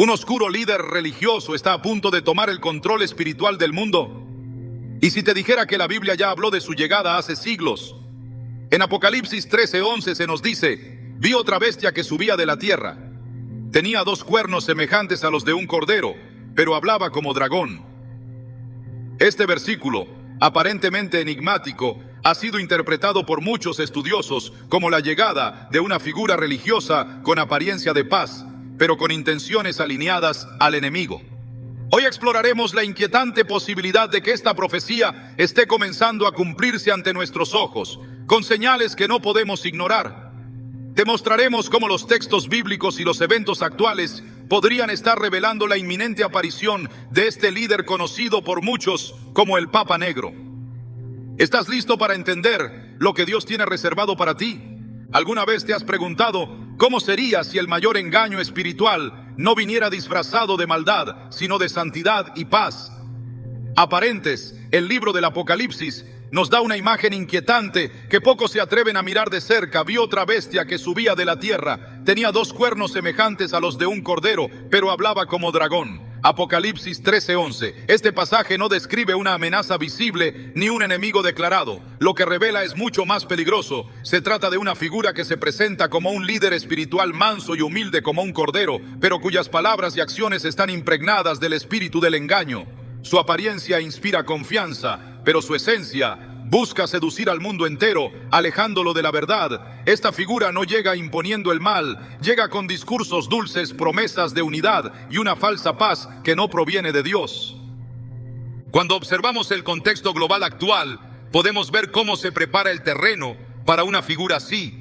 Un oscuro líder religioso está a punto de tomar el control espiritual del mundo. Y si te dijera que la Biblia ya habló de su llegada hace siglos, en Apocalipsis 13:11 se nos dice: vi otra bestia que subía de la tierra. Tenía 2 cuernos semejantes a los de un cordero, pero hablaba como dragón. Este versículo, aparentemente enigmático, ha sido interpretado por muchos estudiosos como la llegada de una figura religiosa con apariencia de paz, pero con intenciones alineadas al enemigo. Hoy exploraremos la inquietante posibilidad de que esta profecía esté comenzando a cumplirse ante nuestros ojos, con señales que no podemos ignorar. Te mostraremos cómo los textos bíblicos y los eventos actuales podrían estar revelando la inminente aparición de este líder conocido por muchos como el Papa Negro. ¿Estás listo para entender lo que Dios tiene reservado para ti? ¿Alguna vez te has preguntado cómo sería si el mayor engaño espiritual no viniera disfrazado de maldad, sino de santidad y paz? Aparentes, el libro del Apocalipsis nos da una imagen inquietante que pocos se atreven a mirar de cerca. Vi otra bestia que subía de la tierra. Tenía 2 cuernos semejantes a los de un cordero, pero hablaba como dragón. Apocalipsis 13:11. Este pasaje no describe una amenaza visible ni un enemigo declarado. Lo que revela es mucho más peligroso. Se trata de una figura que se presenta como un líder espiritual manso y humilde como un cordero, pero cuyas palabras y acciones están impregnadas del espíritu del engaño. Su apariencia inspira confianza, pero su esencia busca seducir al mundo entero, alejándolo de la verdad. Esta figura no llega imponiendo el mal, llega con discursos dulces, promesas de unidad y una falsa paz que no proviene de Dios. Cuando observamos el contexto global actual, podemos ver cómo se prepara el terreno para una figura así.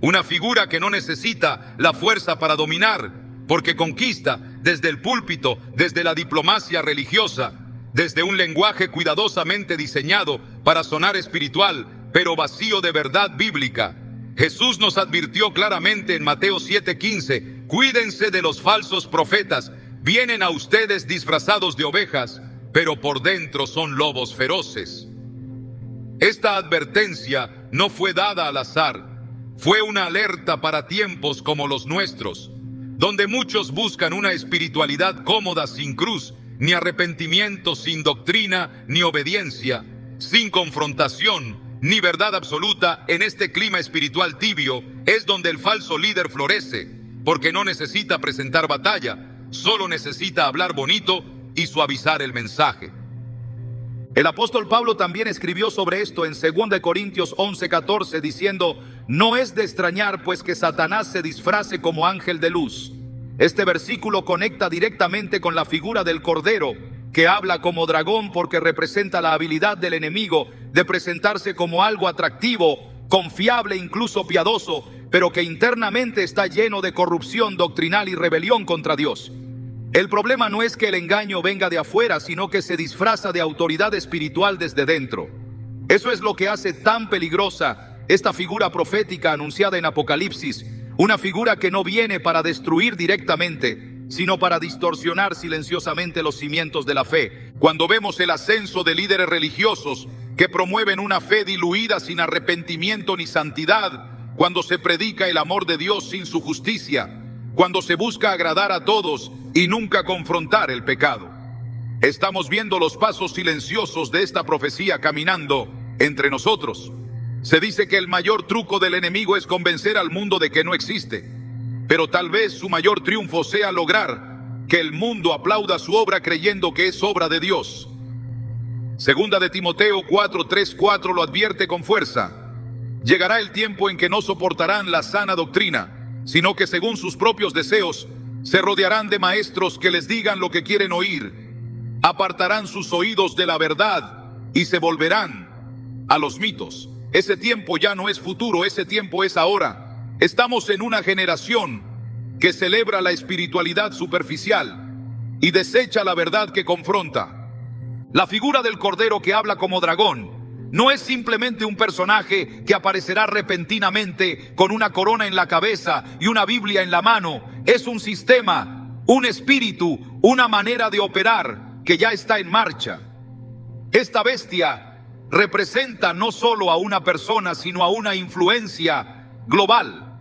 Una figura que no necesita la fuerza para dominar, porque conquista desde el púlpito, desde la diplomacia religiosa, desde un lenguaje cuidadosamente diseñado para sonar espiritual, pero vacío de verdad bíblica. Jesús nos advirtió claramente en Mateo 7:15, cuídense de los falsos profetas, vienen a ustedes disfrazados de ovejas, pero por dentro son lobos feroces. Esta advertencia no fue dada al azar, fue una alerta para tiempos como los nuestros, donde muchos buscan una espiritualidad cómoda sin cruz, ni arrepentimiento, sin doctrina, ni obediencia, sin confrontación, ni verdad absoluta. En este clima espiritual tibio es donde el falso líder florece, porque no necesita presentar batalla, solo necesita hablar bonito y suavizar el mensaje. El apóstol Pablo también escribió sobre esto en 2 Corintios 11:14, diciendo: no es de extrañar pues que Satanás se disfrace como ángel de luz. Este versículo conecta directamente con la figura del Cordero, que habla como dragón porque representa la habilidad del enemigo de presentarse como algo atractivo, confiable, incluso piadoso, pero que internamente está lleno de corrupción doctrinal y rebelión contra Dios. El problema no es que el engaño venga de afuera, sino que se disfraza de autoridad espiritual desde dentro. Eso es lo que hace tan peligrosa esta figura profética anunciada en Apocalipsis. Una figura que no viene para destruir directamente, sino para distorsionar silenciosamente los cimientos de la fe. Cuando vemos el ascenso de líderes religiosos que promueven una fe diluida sin arrepentimiento ni santidad, cuando se predica el amor de Dios sin su justicia, cuando se busca agradar a todos y nunca confrontar el pecado, estamos viendo los pasos silenciosos de esta profecía caminando entre nosotros. Se dice que el mayor truco del enemigo es convencer al mundo de que no existe, pero tal vez su mayor triunfo sea lograr que el mundo aplauda su obra creyendo que es obra de Dios. Segunda de Timoteo 4:3-4 lo advierte con fuerza: llegará el tiempo en que no soportarán la sana doctrina, sino que según sus propios deseos se rodearán de maestros que les digan lo que quieren oír. Apartarán sus oídos de la verdad y se volverán a los mitos. Ese tiempo ya no es futuro, ese tiempo es ahora. Estamos en una generación que celebra la espiritualidad superficial y desecha la verdad que confronta. La figura del Cordero que habla como dragón no es simplemente un personaje que aparecerá repentinamente con una corona en la cabeza y una Biblia en la mano. Es un sistema, un espíritu, una manera de operar que ya está en marcha. Esta bestia representa no solo a una persona, sino a una influencia global,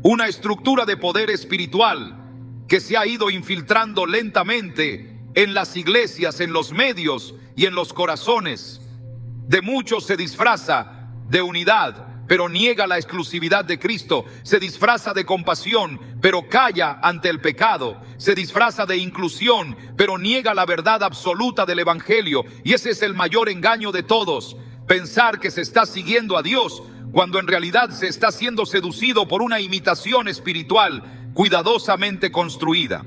una estructura de poder espiritual que se ha ido infiltrando lentamente en las iglesias, en los medios y en los corazones. De muchos se disfraza de unidad, pero niega la exclusividad de Cristo. Se disfraza de compasión, pero calla ante el pecado. Se disfraza de inclusión, pero niega la verdad absoluta del Evangelio. Y ese es el mayor engaño de todos: pensar que se está siguiendo a Dios, cuando en realidad se está siendo seducido por una imitación espiritual cuidadosamente construida.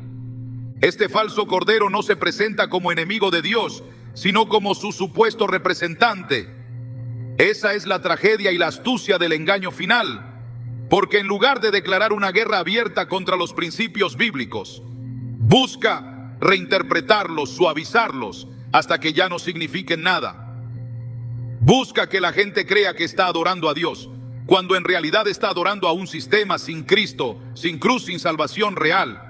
Este falso cordero no se presenta como enemigo de Dios, sino como su supuesto representante. Esa es la tragedia y la astucia del engaño final, porque en lugar de declarar una guerra abierta contra los principios bíblicos, busca reinterpretarlos, suavizarlos, hasta que ya no signifiquen nada. Busca que la gente crea que está adorando a Dios, cuando en realidad está adorando a un sistema sin Cristo, sin cruz, sin salvación real.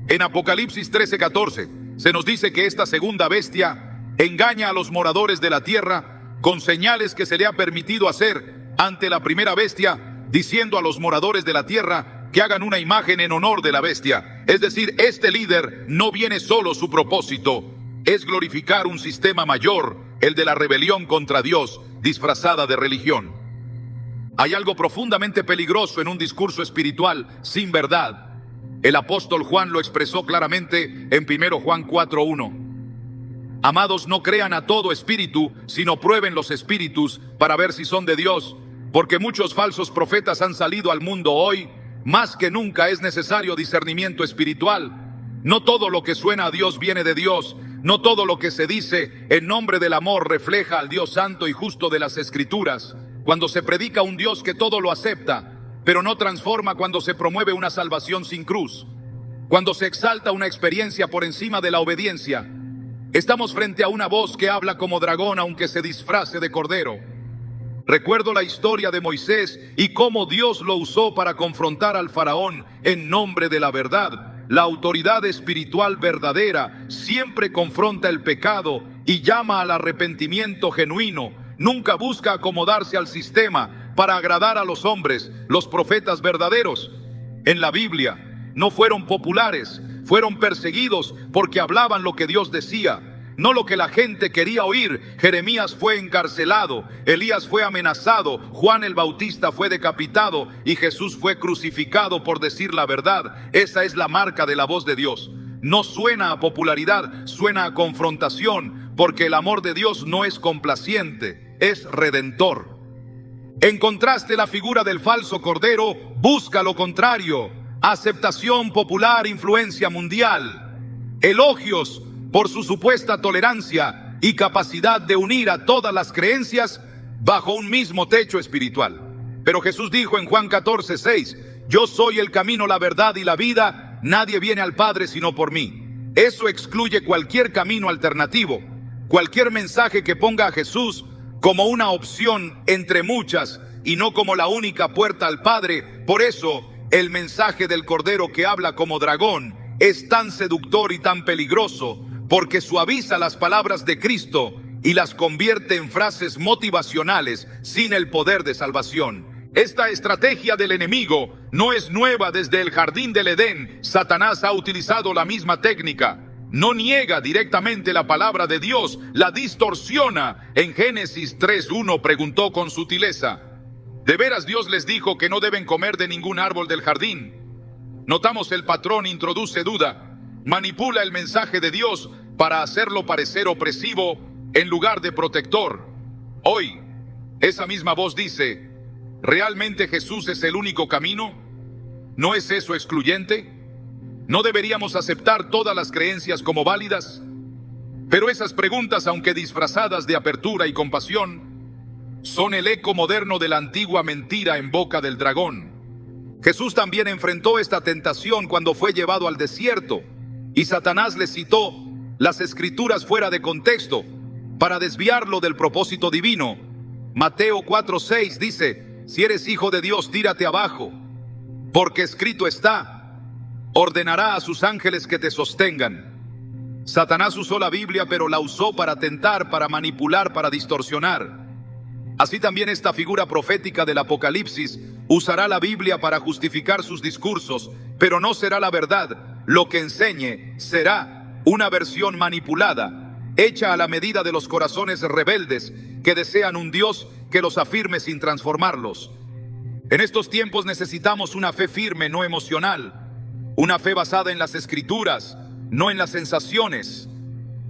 En Apocalipsis 13:14 se nos dice que esta segunda bestia engaña a los moradores de la tierra con señales que se le ha permitido hacer ante la primera bestia, diciendo a los moradores de la tierra que hagan una imagen en honor de la bestia. Es decir, este líder no viene solo, su propósito es glorificar un sistema mayor, el de la rebelión contra Dios, disfrazada de religión. Hay algo profundamente peligroso en un discurso espiritual sin verdad. El apóstol Juan lo expresó claramente en 1 Juan 4:1. Amados, no crean a todo espíritu, sino prueben los espíritus para ver si son de Dios, porque muchos falsos profetas han salido al mundo hoy. Más que nunca es necesario discernimiento espiritual. No todo lo que suena a Dios viene de Dios. No todo lo que se dice en nombre del amor refleja al Dios santo y justo de las Escrituras. Cuando se predica un Dios que todo lo acepta, pero no transforma, cuando se promueve una salvación sin cruz, cuando se exalta una experiencia por encima de la obediencia, estamos frente a una voz que habla como dragón, aunque se disfrace de cordero. Recuerdo la historia de Moisés y cómo Dios lo usó para confrontar al faraón en nombre de la verdad. La autoridad espiritual verdadera siempre confronta el pecado y llama al arrepentimiento genuino. Nunca busca acomodarse al sistema para agradar a los hombres. Los profetas verdaderos en la Biblia no fueron populares, fueron perseguidos porque hablaban lo que Dios decía, no lo que la gente quería oír. Jeremías fue encarcelado, Elías fue amenazado, Juan el Bautista fue decapitado y Jesús fue crucificado por decir la verdad. Esa es la marca de la voz de Dios. No suena a popularidad, suena a confrontación, porque el amor de Dios no es complaciente, es redentor. ¿Encontraste la figura del falso cordero? Busca lo contrario: aceptación popular, influencia mundial, elogios por su supuesta tolerancia y capacidad de unir a todas las creencias bajo un mismo techo espiritual. Pero Jesús dijo en Juan 14:6: yo soy el camino, la verdad y la vida, nadie viene al Padre sino por mí. Eso excluye cualquier camino alternativo, cualquier mensaje que ponga a Jesús como una opción entre muchas y no como la única puerta al Padre. Por eso el mensaje del Cordero, que habla como dragón, es tan seductor y tan peligroso, porque suaviza las palabras de Cristo y las convierte en frases motivacionales sin el poder de salvación. Esta estrategia del enemigo no es nueva. Desde el jardín del Edén, Satanás ha utilizado la misma técnica. No niega directamente la palabra de Dios, la distorsiona. En Génesis 3:1 preguntó con sutileza: ¿de veras Dios les dijo que no deben comer de ningún árbol del jardín? Notamos el patrón: introduce duda, manipula el mensaje de Dios para hacerlo parecer opresivo en lugar de protector. Hoy, esa misma voz dice: ¿realmente Jesús es el único camino? ¿No es eso excluyente? ¿No deberíamos aceptar todas las creencias como válidas? Pero esas preguntas, aunque disfrazadas de apertura y compasión, son el eco moderno de la antigua mentira en boca del dragón. Jesús también enfrentó esta tentación cuando fue llevado al desierto, y Satanás le citó las Escrituras fuera de contexto para desviarlo del propósito divino. Mateo 4:6 dice: si eres hijo de Dios, tírate abajo, porque escrito está: ordenará a sus ángeles que te sostengan. Satanás usó la Biblia, pero la usó para tentar, para manipular, para distorsionar. Así también esta figura profética del Apocalipsis usará la Biblia para justificar sus discursos, pero no será la verdad. lo que enseñe será una versión manipulada, hecha a la medida de los corazones rebeldes que desean un Dios que los afirme sin transformarlos. En estos tiempos necesitamos una fe firme, no emocional, una fe basada en las Escrituras, no en las sensaciones,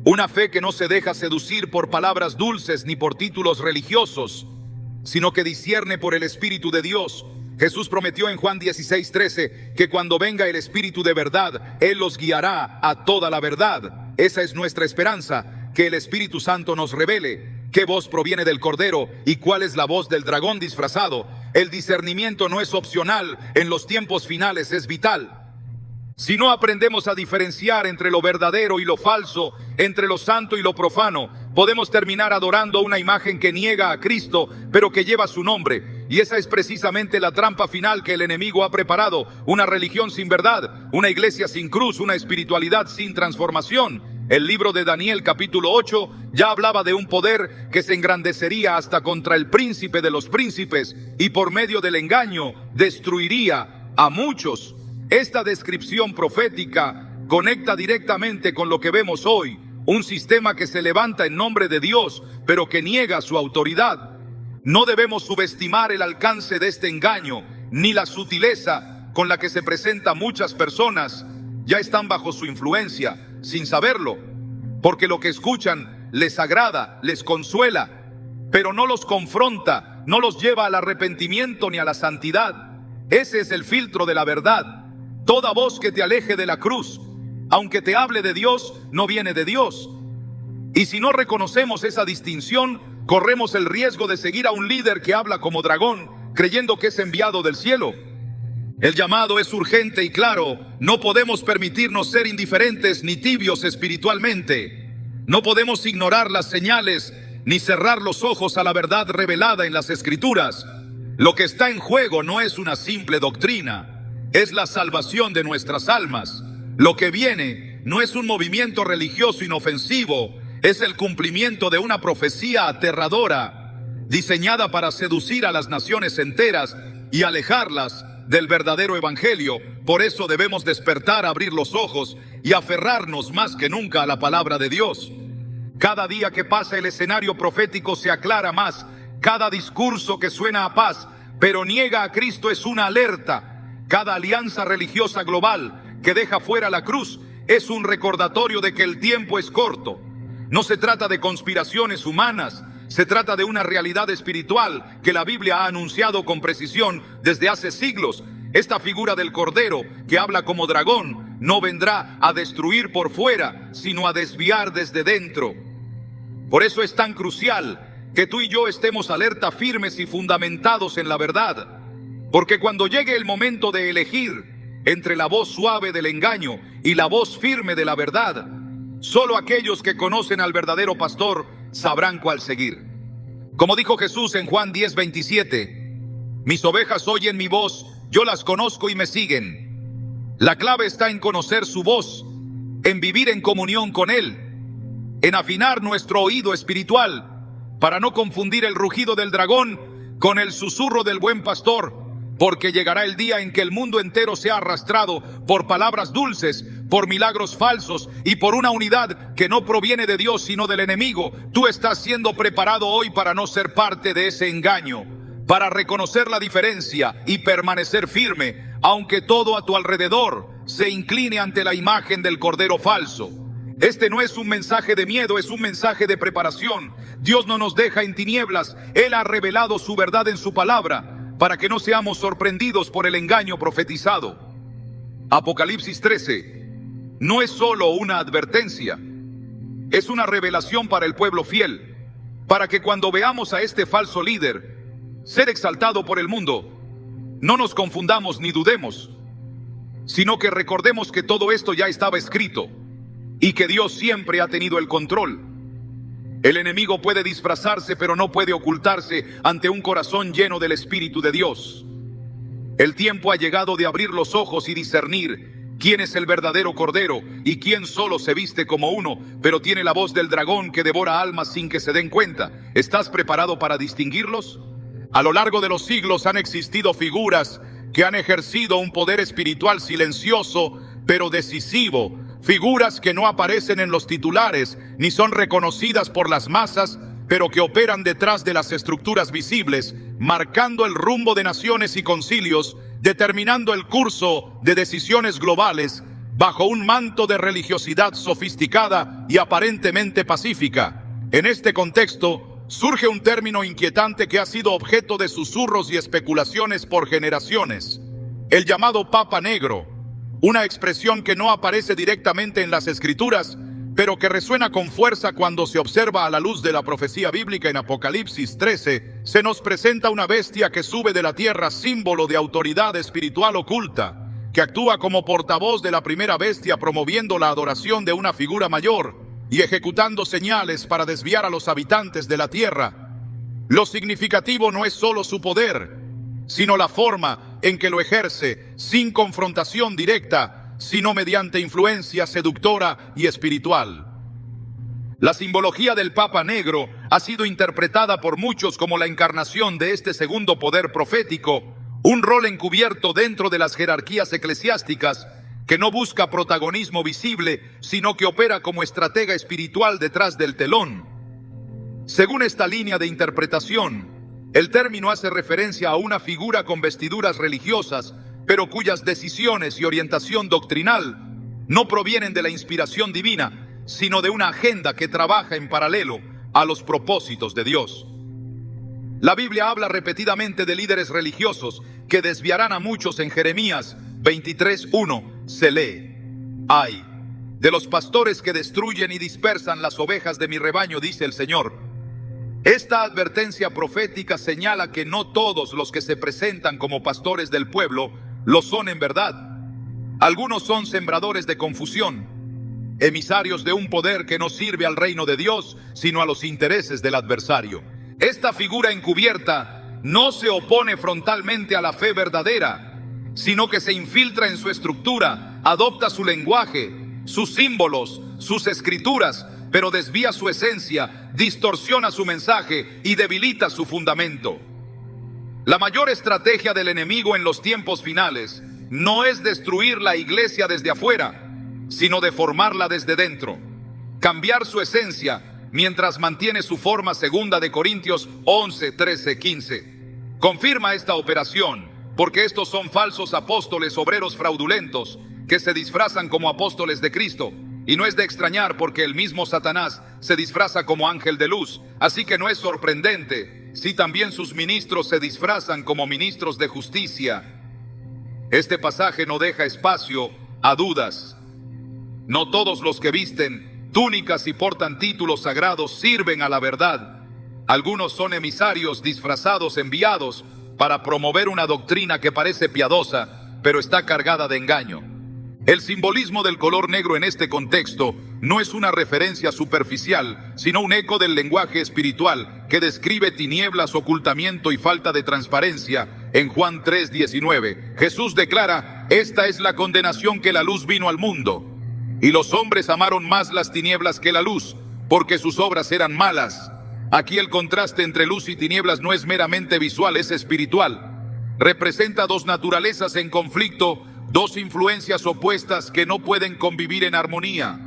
una fe que no se deja seducir por palabras dulces ni por títulos religiosos, sino que discierne por el Espíritu de Dios. Jesús prometió en Juan 16:13 que cuando venga el Espíritu de verdad, Él los guiará a toda la verdad. Esa es nuestra esperanza, que el Espíritu Santo nos revele qué voz proviene del Cordero y cuál es la voz del dragón disfrazado. El discernimiento no es opcional, en los tiempos finales es vital. Si no aprendemos a diferenciar entre lo verdadero y lo falso, entre lo santo y lo profano, podemos terminar adorando una imagen que niega a Cristo, pero que lleva su nombre. Y esa es precisamente la trampa final que el enemigo ha preparado: una religión sin verdad, una iglesia sin cruz, una espiritualidad sin transformación. El libro de Daniel capítulo 8 ya hablaba de un poder que se engrandecería hasta contra el príncipe de los príncipes y por medio del engaño destruiría a muchos. Esta descripción profética conecta directamente con lo que vemos hoy: un sistema que se levanta en nombre de Dios, pero que niega su autoridad. No debemos subestimar el alcance de este engaño, ni la sutileza con la que se presenta. Muchas personas ya están bajo su influencia, sin saberlo, porque lo que escuchan les agrada, les consuela, pero no los confronta, no los lleva al arrepentimiento ni a la santidad. Ese es el filtro de la verdad. Toda voz que te aleje de la cruz, aunque te hable de Dios, no viene de Dios. Y si no reconocemos esa distinción, corremos el riesgo de seguir a un líder que habla como dragón, creyendo que es enviado del cielo. El llamado es urgente y claro. No podemos permitirnos ser indiferentes ni tibios espiritualmente. No podemos ignorar las señales ni cerrar los ojos a la verdad revelada en las Escrituras. Lo que está en juego no es una simple doctrina, es la salvación de nuestras almas. Lo que viene no es un movimiento religioso inofensivo, es el cumplimiento de una profecía aterradora, diseñada para seducir a las naciones enteras y alejarlas del verdadero evangelio. Por eso debemos despertar, abrir los ojos y aferrarnos más que nunca a la palabra de Dios. Cada día que pasa, el escenario profético se aclara más. Cada discurso que suena a paz, pero niega a Cristo, es una alerta. Cada alianza religiosa global que deja fuera la cruz es un recordatorio de que el tiempo es corto. No se trata de conspiraciones humanas, se trata de una realidad espiritual que la Biblia ha anunciado con precisión desde hace siglos. Esta figura del Cordero, que habla como dragón, no vendrá a destruir por fuera, sino a desviar desde dentro. Por eso es tan crucial que tú y yo estemos alerta, firmes y fundamentados en la verdad. Porque cuando llegue el momento de elegir entre la voz suave del engaño y la voz firme de la verdad, solo aquellos que conocen al verdadero pastor sabrán cuál seguir. Como dijo Jesús en Juan 10:27, mis ovejas oyen mi voz, yo las conozco y me siguen. La clave está en conocer su voz, en vivir en comunión con Él, en afinar nuestro oído espiritual para no confundir el rugido del dragón con el susurro del buen pastor. Porque llegará el día en que el mundo entero sea arrastrado por palabras dulces, por milagros falsos y por una unidad que no proviene de Dios sino del enemigo. Tú estás siendo preparado hoy para no ser parte de ese engaño, para reconocer la diferencia y permanecer firme, aunque todo a tu alrededor se incline ante la imagen del Cordero falso. Este no es un mensaje de miedo, es un mensaje de preparación. Dios no nos deja en tinieblas. Él ha revelado su verdad en su palabra, para que no seamos sorprendidos por el engaño profetizado. Apocalipsis 13 no es solo una advertencia, es una revelación para el pueblo fiel, para que cuando veamos a este falso líder ser exaltado por el mundo, no nos confundamos ni dudemos, sino que recordemos que todo esto ya estaba escrito y que Dios siempre ha tenido el control. El enemigo puede disfrazarse, pero no puede ocultarse ante un corazón lleno del Espíritu de Dios. El tiempo ha llegado de abrir los ojos y discernir quién es el verdadero Cordero y quién solo se viste como uno, pero tiene la voz del dragón que devora almas sin que se den cuenta. ¿Estás preparado para distinguirlos? A lo largo de los siglos han existido figuras que han ejercido un poder espiritual silencioso, pero decisivo, figuras que no aparecen en los titulares ni son reconocidas por las masas, pero que operan detrás de las estructuras visibles, marcando el rumbo de naciones y concilios, determinando el curso de decisiones globales bajo un manto de religiosidad sofisticada y aparentemente pacífica. En este contexto, surge un término inquietante que ha sido objeto de susurros y especulaciones por generaciones: el llamado Papa Negro, una expresión que no aparece directamente en las Escrituras, pero que resuena con fuerza cuando se observa a la luz de la profecía bíblica. En Apocalipsis 13, se nos presenta una bestia que sube de la tierra, símbolo de autoridad espiritual oculta, que actúa como portavoz de la primera bestia, promoviendo la adoración de una figura mayor y ejecutando señales para desviar a los habitantes de la tierra. Lo significativo no es solo su poder, sino la forma en que lo ejerce, sin confrontación directa, sino mediante influencia seductora y espiritual. La simbología del Papa Negro ha sido interpretada por muchos como la encarnación de este segundo poder profético, un rol encubierto dentro de las jerarquías eclesiásticas que no busca protagonismo visible, sino que opera como estratega espiritual detrás del telón. Según esta línea de interpretación, el término hace referencia a una figura con vestiduras religiosas, pero cuyas decisiones y orientación doctrinal no provienen de la inspiración divina, sino de una agenda que trabaja en paralelo a los propósitos de Dios. La Biblia habla repetidamente de líderes religiosos que desviarán a muchos. En Jeremías 23:1 se lee: ¡ay de los pastores que destruyen y dispersan las ovejas de mi rebaño!, dice el Señor. Esta advertencia profética señala que no todos los que se presentan como pastores del pueblo lo son en verdad. Algunos son sembradores de confusión, emisarios de un poder que no sirve al reino de Dios, sino a los intereses del adversario. Esta figura encubierta no se opone frontalmente a la fe verdadera, sino que se infiltra en su estructura, adopta su lenguaje, sus símbolos, sus escrituras, pero desvía su esencia, distorsiona su mensaje y debilita su fundamento. La mayor estrategia del enemigo en los tiempos finales no es destruir la iglesia desde afuera, sino deformarla desde dentro, cambiar su esencia mientras mantiene su forma. 2 Corintios 11, 13, 15. Confirma esta operación, porque estos son falsos apóstoles, obreros fraudulentos, que se disfrazan como apóstoles de Cristo. Y no es de extrañar, porque el mismo Satanás se disfraza como ángel de luz. Así que no es sorprendente si también sus ministros se disfrazan como ministros de justicia. Este pasaje no deja espacio a dudas. No todos los que visten túnicas y portan títulos sagrados sirven a la verdad. Algunos son emisarios disfrazados, enviados para promover una doctrina que parece piadosa, pero está cargada de engaño. El simbolismo del color negro en este contexto no es una referencia superficial, sino un eco del lenguaje espiritual que describe tinieblas, ocultamiento y falta de transparencia. En Juan 3:19, Jesús declara: esta es la condenación, que la luz vino al mundo, y los hombres amaron más las tinieblas que la luz, porque sus obras eran malas. Aquí el contraste entre luz y tinieblas no es meramente visual, es espiritual. Representa dos naturalezas en conflicto, dos influencias opuestas que no pueden convivir en armonía.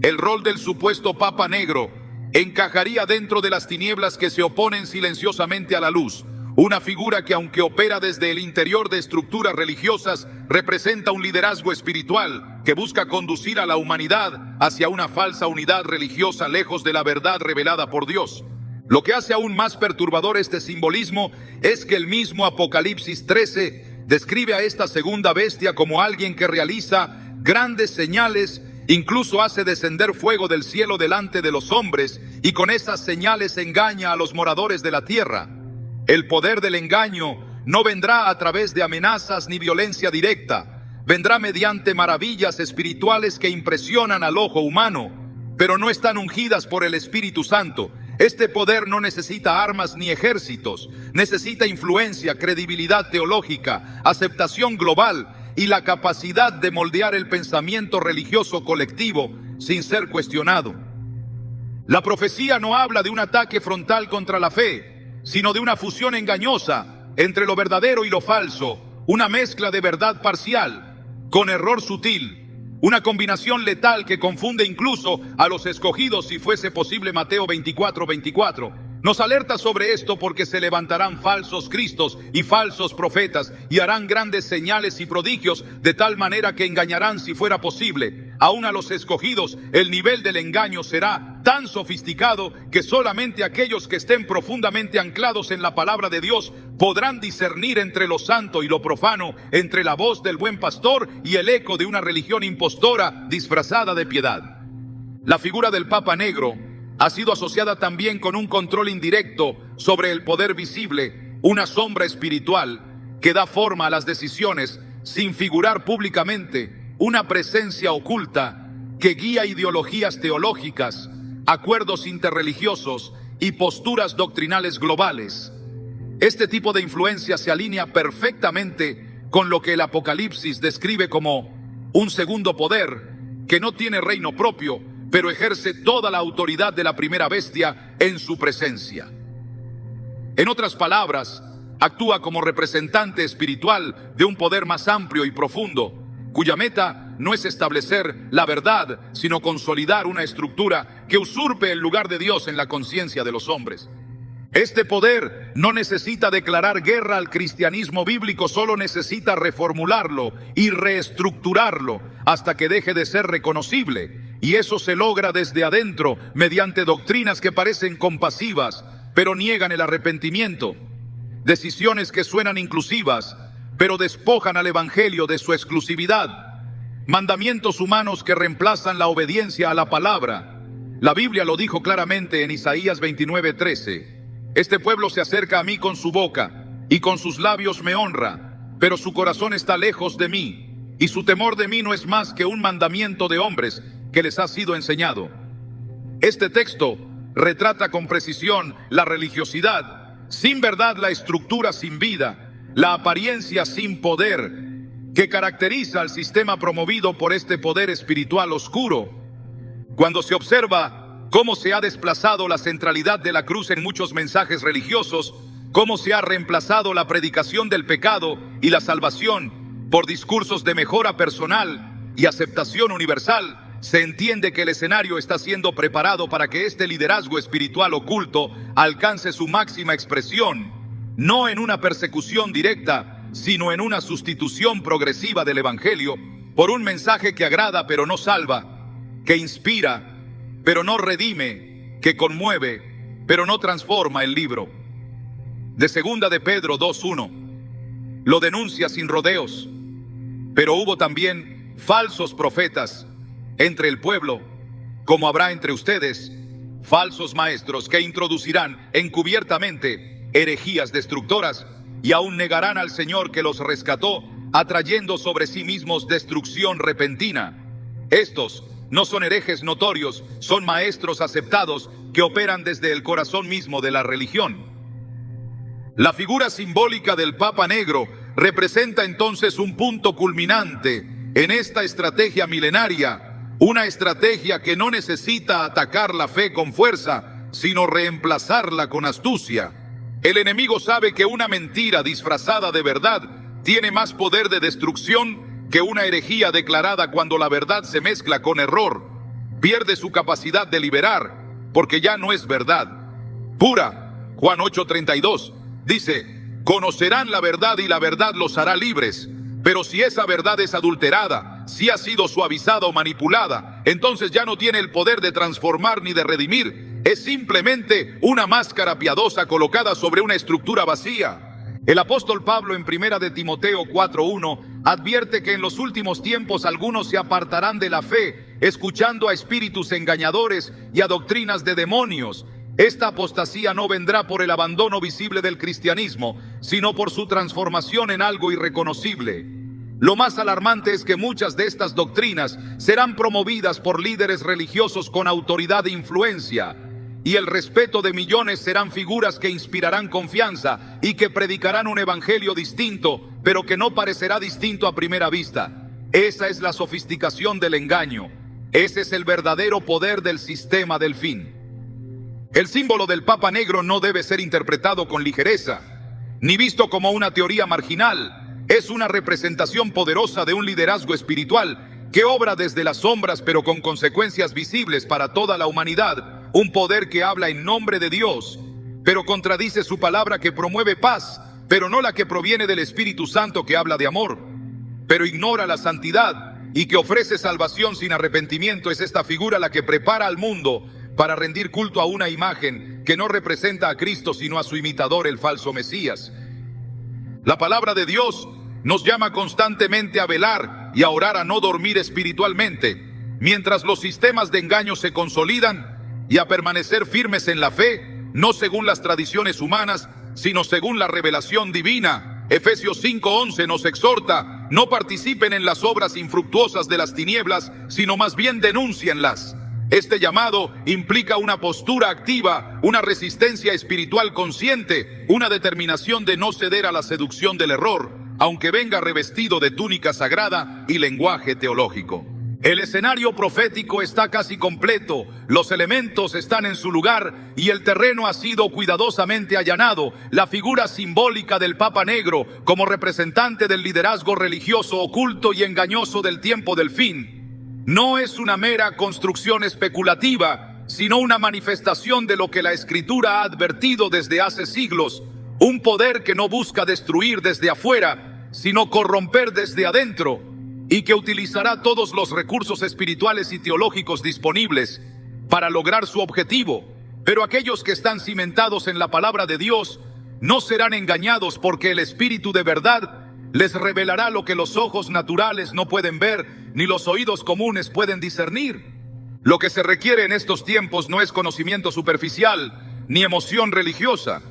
El rol del supuesto Papa Negro encajaría dentro de las tinieblas que se oponen silenciosamente a la luz. Una figura que, aunque opera desde el interior de estructuras religiosas, representa un liderazgo espiritual que busca conducir a la humanidad hacia una falsa unidad religiosa, lejos de la verdad revelada por Dios. Lo que hace aún más perturbador este simbolismo es que el mismo Apocalipsis 13 describe a esta segunda bestia como alguien que realiza grandes señales, incluso hace descender fuego del cielo delante de los hombres, y con esas señales engaña a los moradores de la tierra. El poder del engaño no vendrá a través de amenazas ni violencia directa, vendrá mediante maravillas espirituales que impresionan al ojo humano, pero no están ungidas por el Espíritu Santo. Este poder no necesita armas ni ejércitos, necesita influencia, credibilidad teológica, aceptación global y la capacidad de moldear el pensamiento religioso colectivo sin ser cuestionado. La profecía no habla de un ataque frontal contra la fe, sino de una fusión engañosa entre lo verdadero y lo falso, una mezcla de verdad parcial, con error sutil, Una combinación letal que confunde incluso a los escogidos, si fuese posible. Mateo 24:24. Nos alerta sobre esto porque se levantarán falsos cristos y falsos profetas y harán grandes señales y prodigios, de tal manera que engañarán, si fuera posible, aún a los escogidos. El nivel del engaño será tan sofisticado que solamente aquellos que estén profundamente anclados en la palabra de Dios podrán discernir entre lo santo y lo profano, entre la voz del buen pastor y el eco de una religión impostora disfrazada de piedad. La figura del Papa Negro ha sido asociada también con un control indirecto sobre el poder visible, una sombra espiritual que da forma a las decisiones sin figurar públicamente, una presencia oculta que guía ideologías teológicas, acuerdos interreligiosos y posturas doctrinales globales. Este tipo de influencia se alinea perfectamente con lo que el Apocalipsis describe como un segundo poder que no tiene reino propio, pero ejerce toda la autoridad de la primera bestia en su presencia. En otras palabras, actúa como representante espiritual de un poder más amplio y profundo, cuya meta no es establecer la verdad, sino consolidar una estructura que usurpe el lugar de Dios en la conciencia de los hombres. Este poder no necesita declarar guerra al cristianismo bíblico, solo necesita reformularlo y reestructurarlo hasta que deje de ser reconocible. Y eso se logra desde adentro, mediante doctrinas que parecen compasivas, pero niegan el arrepentimiento. Decisiones que suenan inclusivas, pero despojan al evangelio de su exclusividad. Mandamientos humanos que reemplazan la obediencia a la palabra. La Biblia lo dijo claramente en Isaías 29:13. Este pueblo se acerca a mí con su boca, y con sus labios me honra, pero su corazón está lejos de mí, y su temor de mí no es más que un mandamiento de hombres que les ha sido enseñado. Este texto retrata con precisión la religiosidad sin verdad, la estructura sin vida, la apariencia sin poder, que caracteriza al sistema promovido por este poder espiritual oscuro. Cuando se observa cómo se ha desplazado la centralidad de la cruz en muchos mensajes religiosos, cómo se ha reemplazado la predicación del pecado y la salvación por discursos de mejora personal y aceptación universal, se entiende que el escenario está siendo preparado para que este liderazgo espiritual oculto alcance su máxima expresión, no en una persecución directa, sino en una sustitución progresiva del evangelio por un mensaje que agrada pero no salva, que inspira pero no redime, que conmueve pero no transforma el libro. De segunda de Pedro 2:1 lo denuncia sin rodeos. Pero hubo también falsos profetas entre el pueblo, como habrá entre ustedes falsos maestros que introducirán encubiertamente herejías destructoras y aún negarán al Señor que los rescató, atrayendo sobre sí mismos destrucción repentina. Estos no son herejes notorios, son maestros aceptados que operan desde el corazón mismo de la religión. La figura simbólica del Papa Negro representa entonces un punto culminante en esta estrategia milenaria, una estrategia que no necesita atacar la fe con fuerza, sino reemplazarla con astucia. El enemigo sabe que una mentira disfrazada de verdad tiene más poder de destrucción que una herejía declarada cuando la verdad se mezcla con error. Pierde su capacidad de liberar, porque ya no es verdad pura. Juan 8:32 dice: conocerán la verdad y la verdad los hará libres. Pero si esa verdad es adulterada, si ha sido suavizada o manipulada, entonces ya no tiene el poder de transformar ni de redimir. Es simplemente una máscara piadosa colocada sobre una estructura vacía. El apóstol Pablo en 1 de Timoteo 4:1 advierte que en los últimos tiempos algunos se apartarán de la fe, escuchando a espíritus engañadores y a doctrinas de demonios. Esta apostasía no vendrá por el abandono visible del cristianismo, sino por su transformación en algo irreconocible. Lo más alarmante es que muchas de estas doctrinas serán promovidas por líderes religiosos con autoridad e influencia, y el respeto de millones serán figuras que inspirarán confianza y que predicarán un evangelio distinto, pero que no parecerá distinto a primera vista. Esa es la sofisticación del engaño. Ese es el verdadero poder del sistema del fin. El símbolo del Papa Negro no debe ser interpretado con ligereza, ni visto como una teoría marginal. Es una representación poderosa de un liderazgo espiritual que obra desde las sombras pero con consecuencias visibles para toda la humanidad, un poder que habla en nombre de Dios, pero contradice su palabra, que promueve paz, pero no la que proviene del Espíritu Santo, que habla de amor, pero ignora la santidad y que ofrece salvación sin arrepentimiento. Es esta figura la que prepara al mundo para rendir culto a una imagen que no representa a Cristo sino a su imitador, el falso Mesías. La palabra de Dios nos llama constantemente a velar y a orar, a no dormir espiritualmente, mientras los sistemas de engaño se consolidan, y a permanecer firmes en la fe, no según las tradiciones humanas, sino según la revelación divina. Efesios 5:11 nos exhorta: no participen en las obras infructuosas de las tinieblas, sino más bien denúncienlas. Este llamado implica una postura activa, una resistencia espiritual consciente, una determinación de no ceder a la seducción del error, aunque venga revestido de túnica sagrada y lenguaje teológico. El escenario profético está casi completo, los elementos están en su lugar y el terreno ha sido cuidadosamente allanado. La figura simbólica del Papa Negro, como representante del liderazgo religioso oculto y engañoso del tiempo del fin, no es una mera construcción especulativa, sino una manifestación de lo que la Escritura ha advertido desde hace siglos: un poder que no busca destruir desde afuera, sino corromper desde adentro, y que utilizará todos los recursos espirituales y teológicos disponibles para lograr su objetivo. Pero aquellos que están cimentados en la palabra de Dios no serán engañados, porque el Espíritu de verdad les revelará lo que los ojos naturales no pueden ver, ni los oídos comunes pueden discernir. Lo que se requiere en estos tiempos no es conocimiento superficial ni emoción religiosa.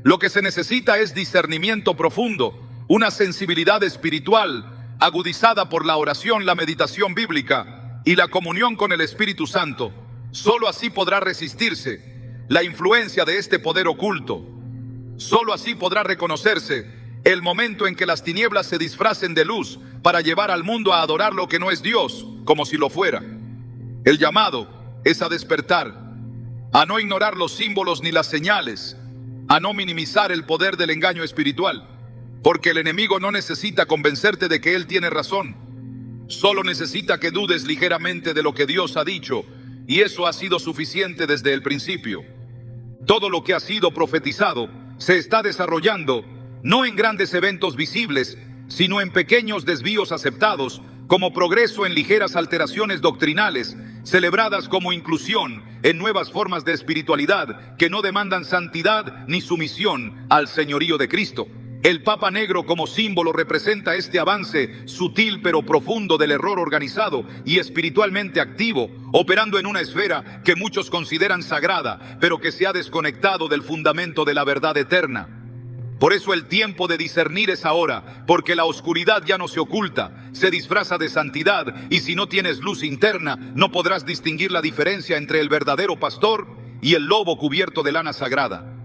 Lo que se necesita es discernimiento profundo, una sensibilidad espiritual agudizada por la oración, la meditación bíblica y la comunión con el Espíritu Santo. Solo así podrá resistirse la influencia de este poder oculto. Solo así podrá reconocerse el momento en que las tinieblas se disfracen de luz para llevar al mundo a adorar lo que no es Dios, como si lo fuera. El llamado es a despertar, a no ignorar los símbolos ni las señales, a no minimizar el poder del engaño espiritual, porque el enemigo no necesita convencerte de que él tiene razón. Solo necesita que dudes ligeramente de lo que Dios ha dicho, y eso ha sido suficiente desde el principio. Todo lo que ha sido profetizado se está desarrollando, no en grandes eventos visibles, sino en pequeños desvíos aceptados como progreso, en ligeras alteraciones doctrinales, celebradas como inclusión en nuevas formas de espiritualidad que no demandan santidad ni sumisión al señorío de Cristo. El Papa Negro como símbolo representa este avance sutil pero profundo del error organizado y espiritualmente activo, operando en una esfera que muchos consideran sagrada, pero que se ha desconectado del fundamento de la verdad eterna. Por eso el tiempo de discernir es ahora, porque la oscuridad ya no se oculta, se disfraza de santidad, y si no tienes luz interna, no podrás distinguir la diferencia entre el verdadero pastor y el lobo cubierto de lana sagrada.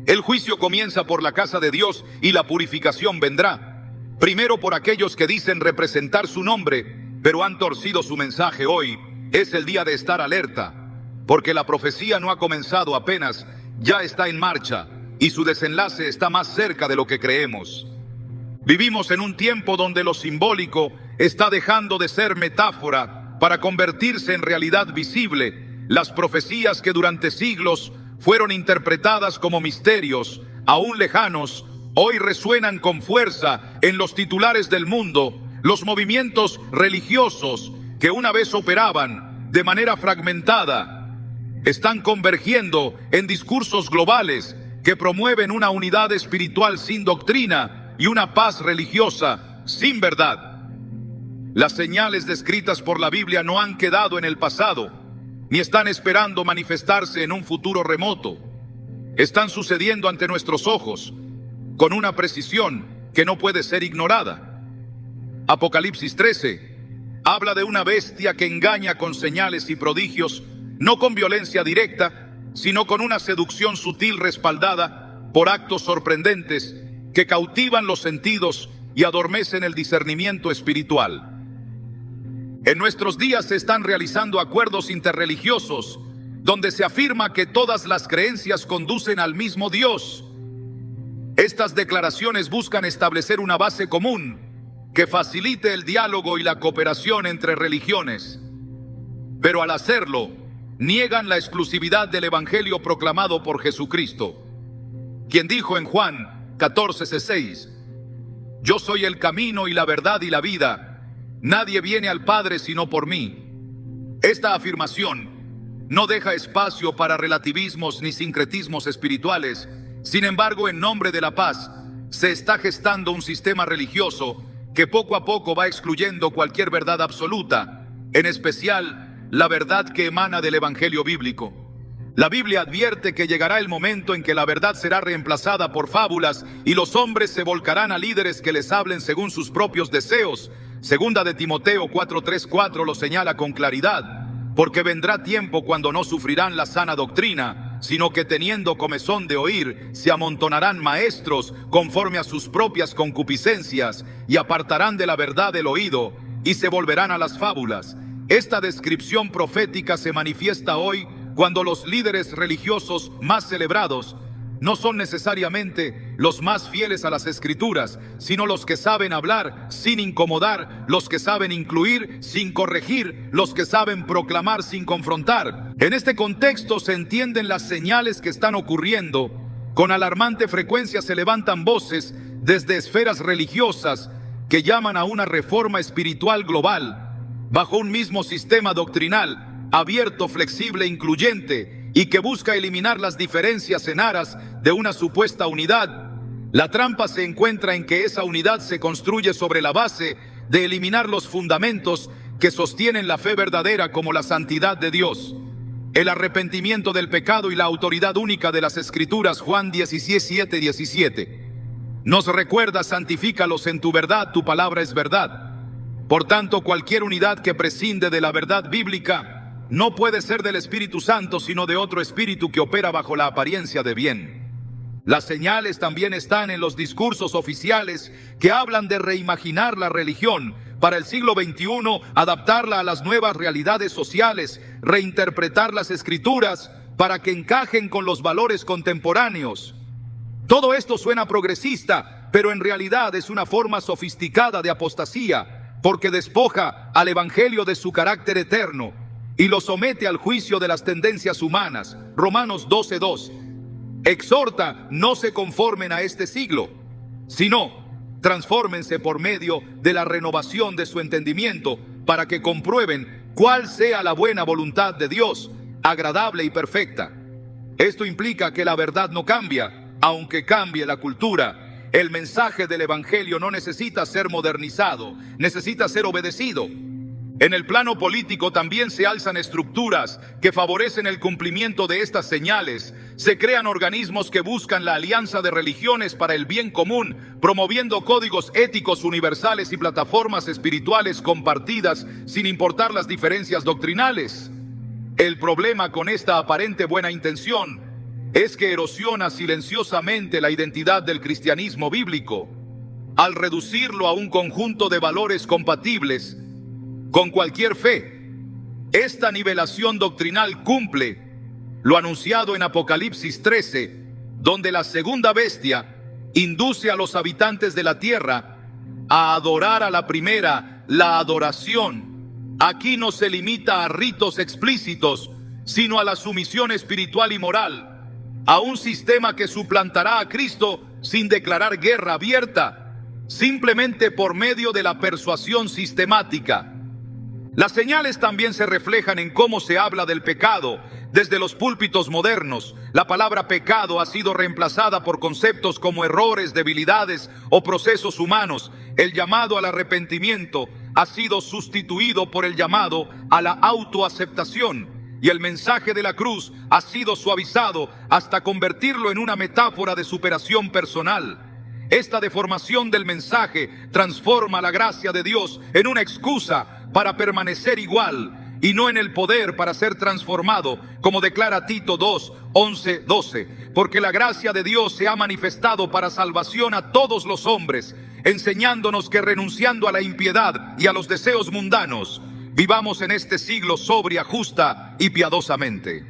El juicio comienza por la casa de Dios y la purificación vendrá. Primero por aquellos que dicen representar su nombre, pero han torcido su mensaje. Hoy es el día de estar alerta, porque la profecía no ha comenzado apenas, ya está en marcha, y su desenlace está más cerca de lo que creemos. Vivimos en un tiempo donde lo simbólico está dejando de ser metáfora para convertirse en realidad visible. Las profecías que durante siglos fueron interpretadas como misterios aún lejanos, hoy resuenan con fuerza en los titulares del mundo. Los movimientos religiosos que una vez operaban de manera fragmentada están convergiendo en discursos globales que promueven una unidad espiritual sin doctrina y una paz religiosa sin verdad. Las señales descritas por la Biblia no han quedado en el pasado, ni están esperando manifestarse en un futuro remoto. Están sucediendo ante nuestros ojos, con una precisión que no puede ser ignorada. Apocalipsis 13 habla de una bestia que engaña con señales y prodigios, no con violencia directa, sino con una seducción sutil respaldada por actos sorprendentes que cautivan los sentidos y adormecen el discernimiento espiritual. En nuestros días se están realizando acuerdos interreligiosos donde se afirma que todas las creencias conducen al mismo Dios. Estas declaraciones buscan establecer una base común que facilite el diálogo y la cooperación entre religiones. Pero al hacerlo, niegan la exclusividad del Evangelio proclamado por Jesucristo, quien dijo en Juan 14:6, yo soy el camino y la verdad y la vida, nadie viene al Padre sino por mí. Esta afirmación no deja espacio para relativismos ni sincretismos espirituales. Sin embargo, en nombre de la paz, se está gestando un sistema religioso que poco a poco va excluyendo cualquier verdad absoluta, en especial la verdad que emana del Evangelio bíblico. La Biblia advierte que llegará el momento en que la verdad será reemplazada por fábulas y los hombres se volcarán a líderes que les hablen según sus propios deseos. Segunda de Timoteo 4:3-4 lo señala con claridad, porque vendrá tiempo cuando no sufrirán la sana doctrina, sino que teniendo comezón de oír, se amontonarán maestros conforme a sus propias concupiscencias y apartarán de la verdad el oído y se volverán a las fábulas. Esta descripción profética se manifiesta hoy cuando los líderes religiosos más celebrados no son necesariamente los más fieles a las Escrituras, sino los que saben hablar sin incomodar, los que saben incluir sin corregir, los que saben proclamar sin confrontar. En este contexto se entienden las señales que están ocurriendo. Con alarmante frecuencia se levantan voces desde esferas religiosas que llaman a una reforma espiritual global, bajo un mismo sistema doctrinal, abierto, flexible, incluyente, y que busca eliminar las diferencias en aras de una supuesta unidad. La trampa se encuentra en que esa unidad se construye sobre la base de eliminar los fundamentos que sostienen la fe verdadera, como la santidad de Dios, el arrepentimiento del pecado y la autoridad única de las Escrituras. Juan 17:17 nos recuerda: santifícalos en tu verdad, tu palabra es verdad. Por tanto, cualquier unidad que prescinde de la verdad bíblica no puede ser del Espíritu Santo, sino de otro espíritu que opera bajo la apariencia de bien. Las señales también están en los discursos oficiales que hablan de reimaginar la religión para el siglo XXI, adaptarla a las nuevas realidades sociales, reinterpretar las Escrituras para que encajen con los valores contemporáneos. Todo esto suena progresista, pero en realidad es una forma sofisticada de apostasía, porque despoja al Evangelio de su carácter eterno y lo somete al juicio de las tendencias humanas. Romanos 12:2 exhorta: no se conformen a este siglo, sino transfórmense por medio de la renovación de su entendimiento, para que comprueben cuál sea la buena voluntad de Dios, agradable y perfecta. Esto implica que la verdad no cambia, aunque cambie la cultura. El mensaje del Evangelio no necesita ser modernizado, necesita ser obedecido. En el plano político también se alzan estructuras que favorecen el cumplimiento de estas señales. Se crean organismos que buscan la alianza de religiones para el bien común, promoviendo códigos éticos universales y plataformas espirituales compartidas sin importar las diferencias doctrinales. El problema con esta aparente buena intención es que erosiona silenciosamente la identidad del cristianismo bíblico, al reducirlo a un conjunto de valores compatibles con cualquier fe. Esta nivelación doctrinal cumple lo anunciado en Apocalipsis 13, donde la segunda bestia induce a los habitantes de la tierra a adorar a la primera, la adoración. Aquí no se limita a ritos explícitos, sino a la sumisión espiritual y moral, a un sistema que suplantará a Cristo sin declarar guerra abierta, simplemente por medio de la persuasión sistemática. Las señales también se reflejan en cómo se habla del pecado desde los púlpitos modernos. La palabra pecado ha sido reemplazada por conceptos como errores, debilidades o procesos humanos. El llamado al arrepentimiento ha sido sustituido por el llamado a la autoaceptación, y el mensaje de la cruz ha sido suavizado hasta convertirlo en una metáfora de superación personal. Esta deformación del mensaje transforma la gracia de Dios en una excusa para permanecer igual y no en el poder para ser transformado, como declara Tito 2:11-12, porque la gracia de Dios se ha manifestado para salvación a todos los hombres, enseñándonos que renunciando a la impiedad y a los deseos mundanos, vivamos en este siglo sobria, justa y piadosamente.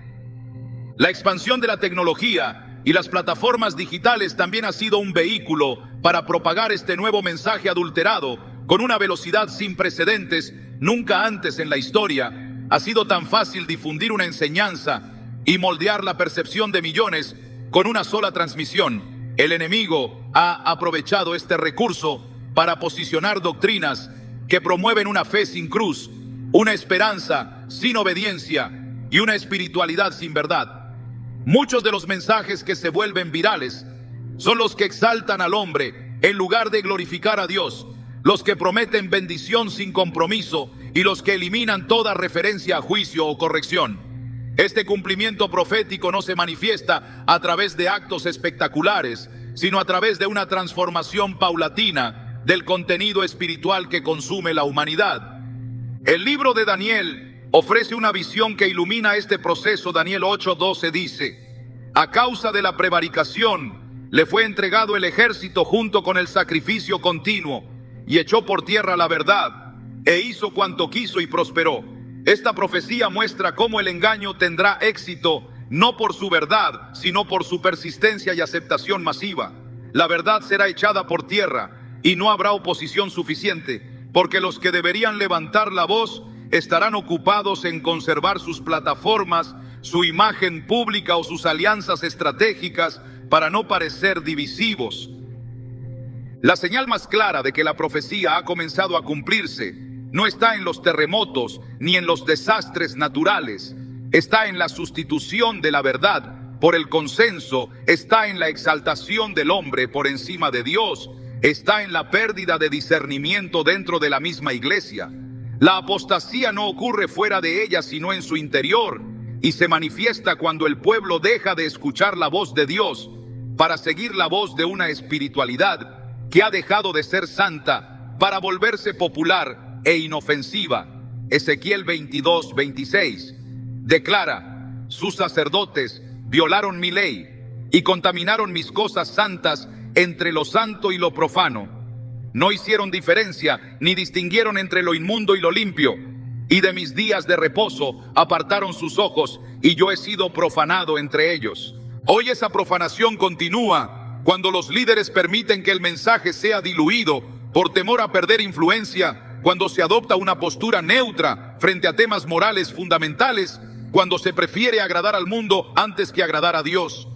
La expansión de la tecnología y las plataformas digitales también ha sido un vehículo para propagar este nuevo mensaje adulterado con una velocidad sin precedentes. Nunca antes en la historia ha sido tan fácil difundir una enseñanza y moldear la percepción de millones con una sola transmisión. El enemigo ha aprovechado este recurso para posicionar doctrinas que promueven una fe sin cruz, una esperanza sin obediencia y una espiritualidad sin verdad. Muchos de los mensajes que se vuelven virales son los que exaltan al hombre en lugar de glorificar a Dios, los que prometen bendición sin compromiso y los que eliminan toda referencia a juicio o corrección. Este cumplimiento profético no se manifiesta a través de actos espectaculares, sino a través de una transformación paulatina del contenido espiritual que consume la humanidad. El libro de Daniel ofrece una visión que ilumina este proceso. Daniel 8:12 dice: a causa de la prevaricación le fue entregado el ejército junto con el sacrificio continuo, y echó por tierra la verdad, e hizo cuanto quiso y prosperó. Esta profecía muestra cómo el engaño tendrá éxito no por su verdad, sino por su persistencia y aceptación masiva. La verdad será echada por tierra y no habrá oposición suficiente, porque los que deberían levantar la voz estarán ocupados en conservar sus plataformas, su imagen pública o sus alianzas estratégicas para no parecer divisivos. La señal más clara de que la profecía ha comenzado a cumplirse no está en los terremotos ni en los desastres naturales. Está en la sustitución de la verdad por el consenso, está en la exaltación del hombre por encima de Dios, está en la pérdida de discernimiento dentro de la misma iglesia. La apostasía no ocurre fuera de ella, sino en su interior, y se manifiesta cuando el pueblo deja de escuchar la voz de Dios para seguir la voz de una espiritualidad que ha dejado de ser santa para volverse popular e inofensiva. Ezequiel 22:26 declara: sus sacerdotes violaron mi ley y contaminaron mis cosas santas entre lo santo y lo profano. No hicieron diferencia ni distinguieron entre lo inmundo y lo limpio, y de mis días de reposo apartaron sus ojos, y yo he sido profanado entre ellos. Hoy esa profanación continúa cuando los líderes permiten que el mensaje sea diluido por temor a perder influencia, cuando se adopta una postura neutra frente a temas morales fundamentales, cuando se prefiere agradar al mundo antes que agradar a Dios.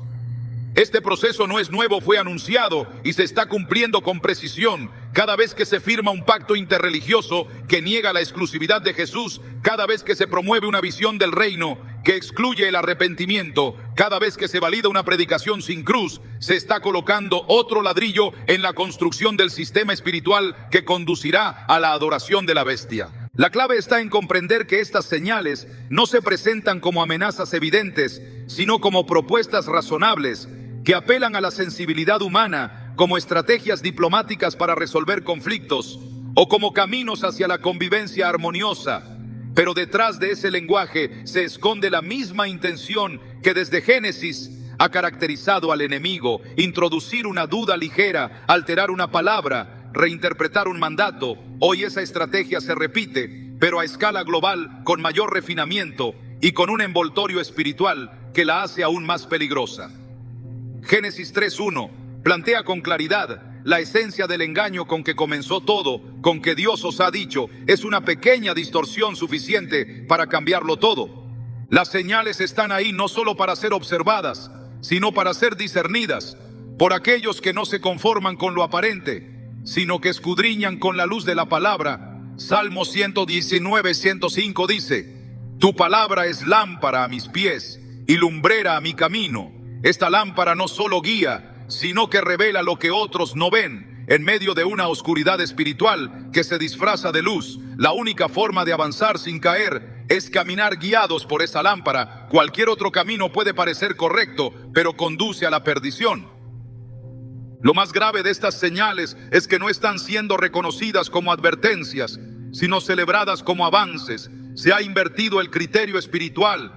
Este proceso no es nuevo, fue anunciado y se está cumpliendo con precisión. Cada vez que se firma un pacto interreligioso que niega la exclusividad de Jesús, cada vez que se promueve una visión del reino que excluye el arrepentimiento, cada vez que se valida una predicación sin cruz, se está colocando otro ladrillo en la construcción del sistema espiritual que conducirá a la adoración de la bestia. La clave está en comprender que estas señales no se presentan como amenazas evidentes, sino como propuestas razonables que apelan a la sensibilidad humana, como estrategias diplomáticas para resolver conflictos o como caminos hacia la convivencia armoniosa. Pero detrás de ese lenguaje se esconde la misma intención que desde Génesis ha caracterizado al enemigo: introducir una duda ligera, alterar una palabra, reinterpretar un mandato. Hoy esa estrategia se repite, pero a escala global, con mayor refinamiento y con un envoltorio espiritual que la hace aún más peligrosa. Génesis 3:1 plantea con claridad la esencia del engaño con que comenzó todo. Con que Dios os ha dicho es una pequeña distorsión suficiente para cambiarlo todo. Las señales están ahí no solo para ser observadas, sino para ser discernidas por aquellos que no se conforman con lo aparente, sino que escudriñan con la luz de la palabra. Salmo 119:105 dice: tu palabra es lámpara a mis pies y lumbrera a mi camino. Esta lámpara no solo guía, sino que revela lo que otros no ven en medio de una oscuridad espiritual que se disfraza de luz. La única forma de avanzar sin caer es caminar guiados por esa lámpara. Cualquier otro camino puede parecer correcto, pero conduce a la perdición. Lo más grave de estas señales es que no están siendo reconocidas como advertencias, sino celebradas como avances. Se ha invertido el criterio espiritual.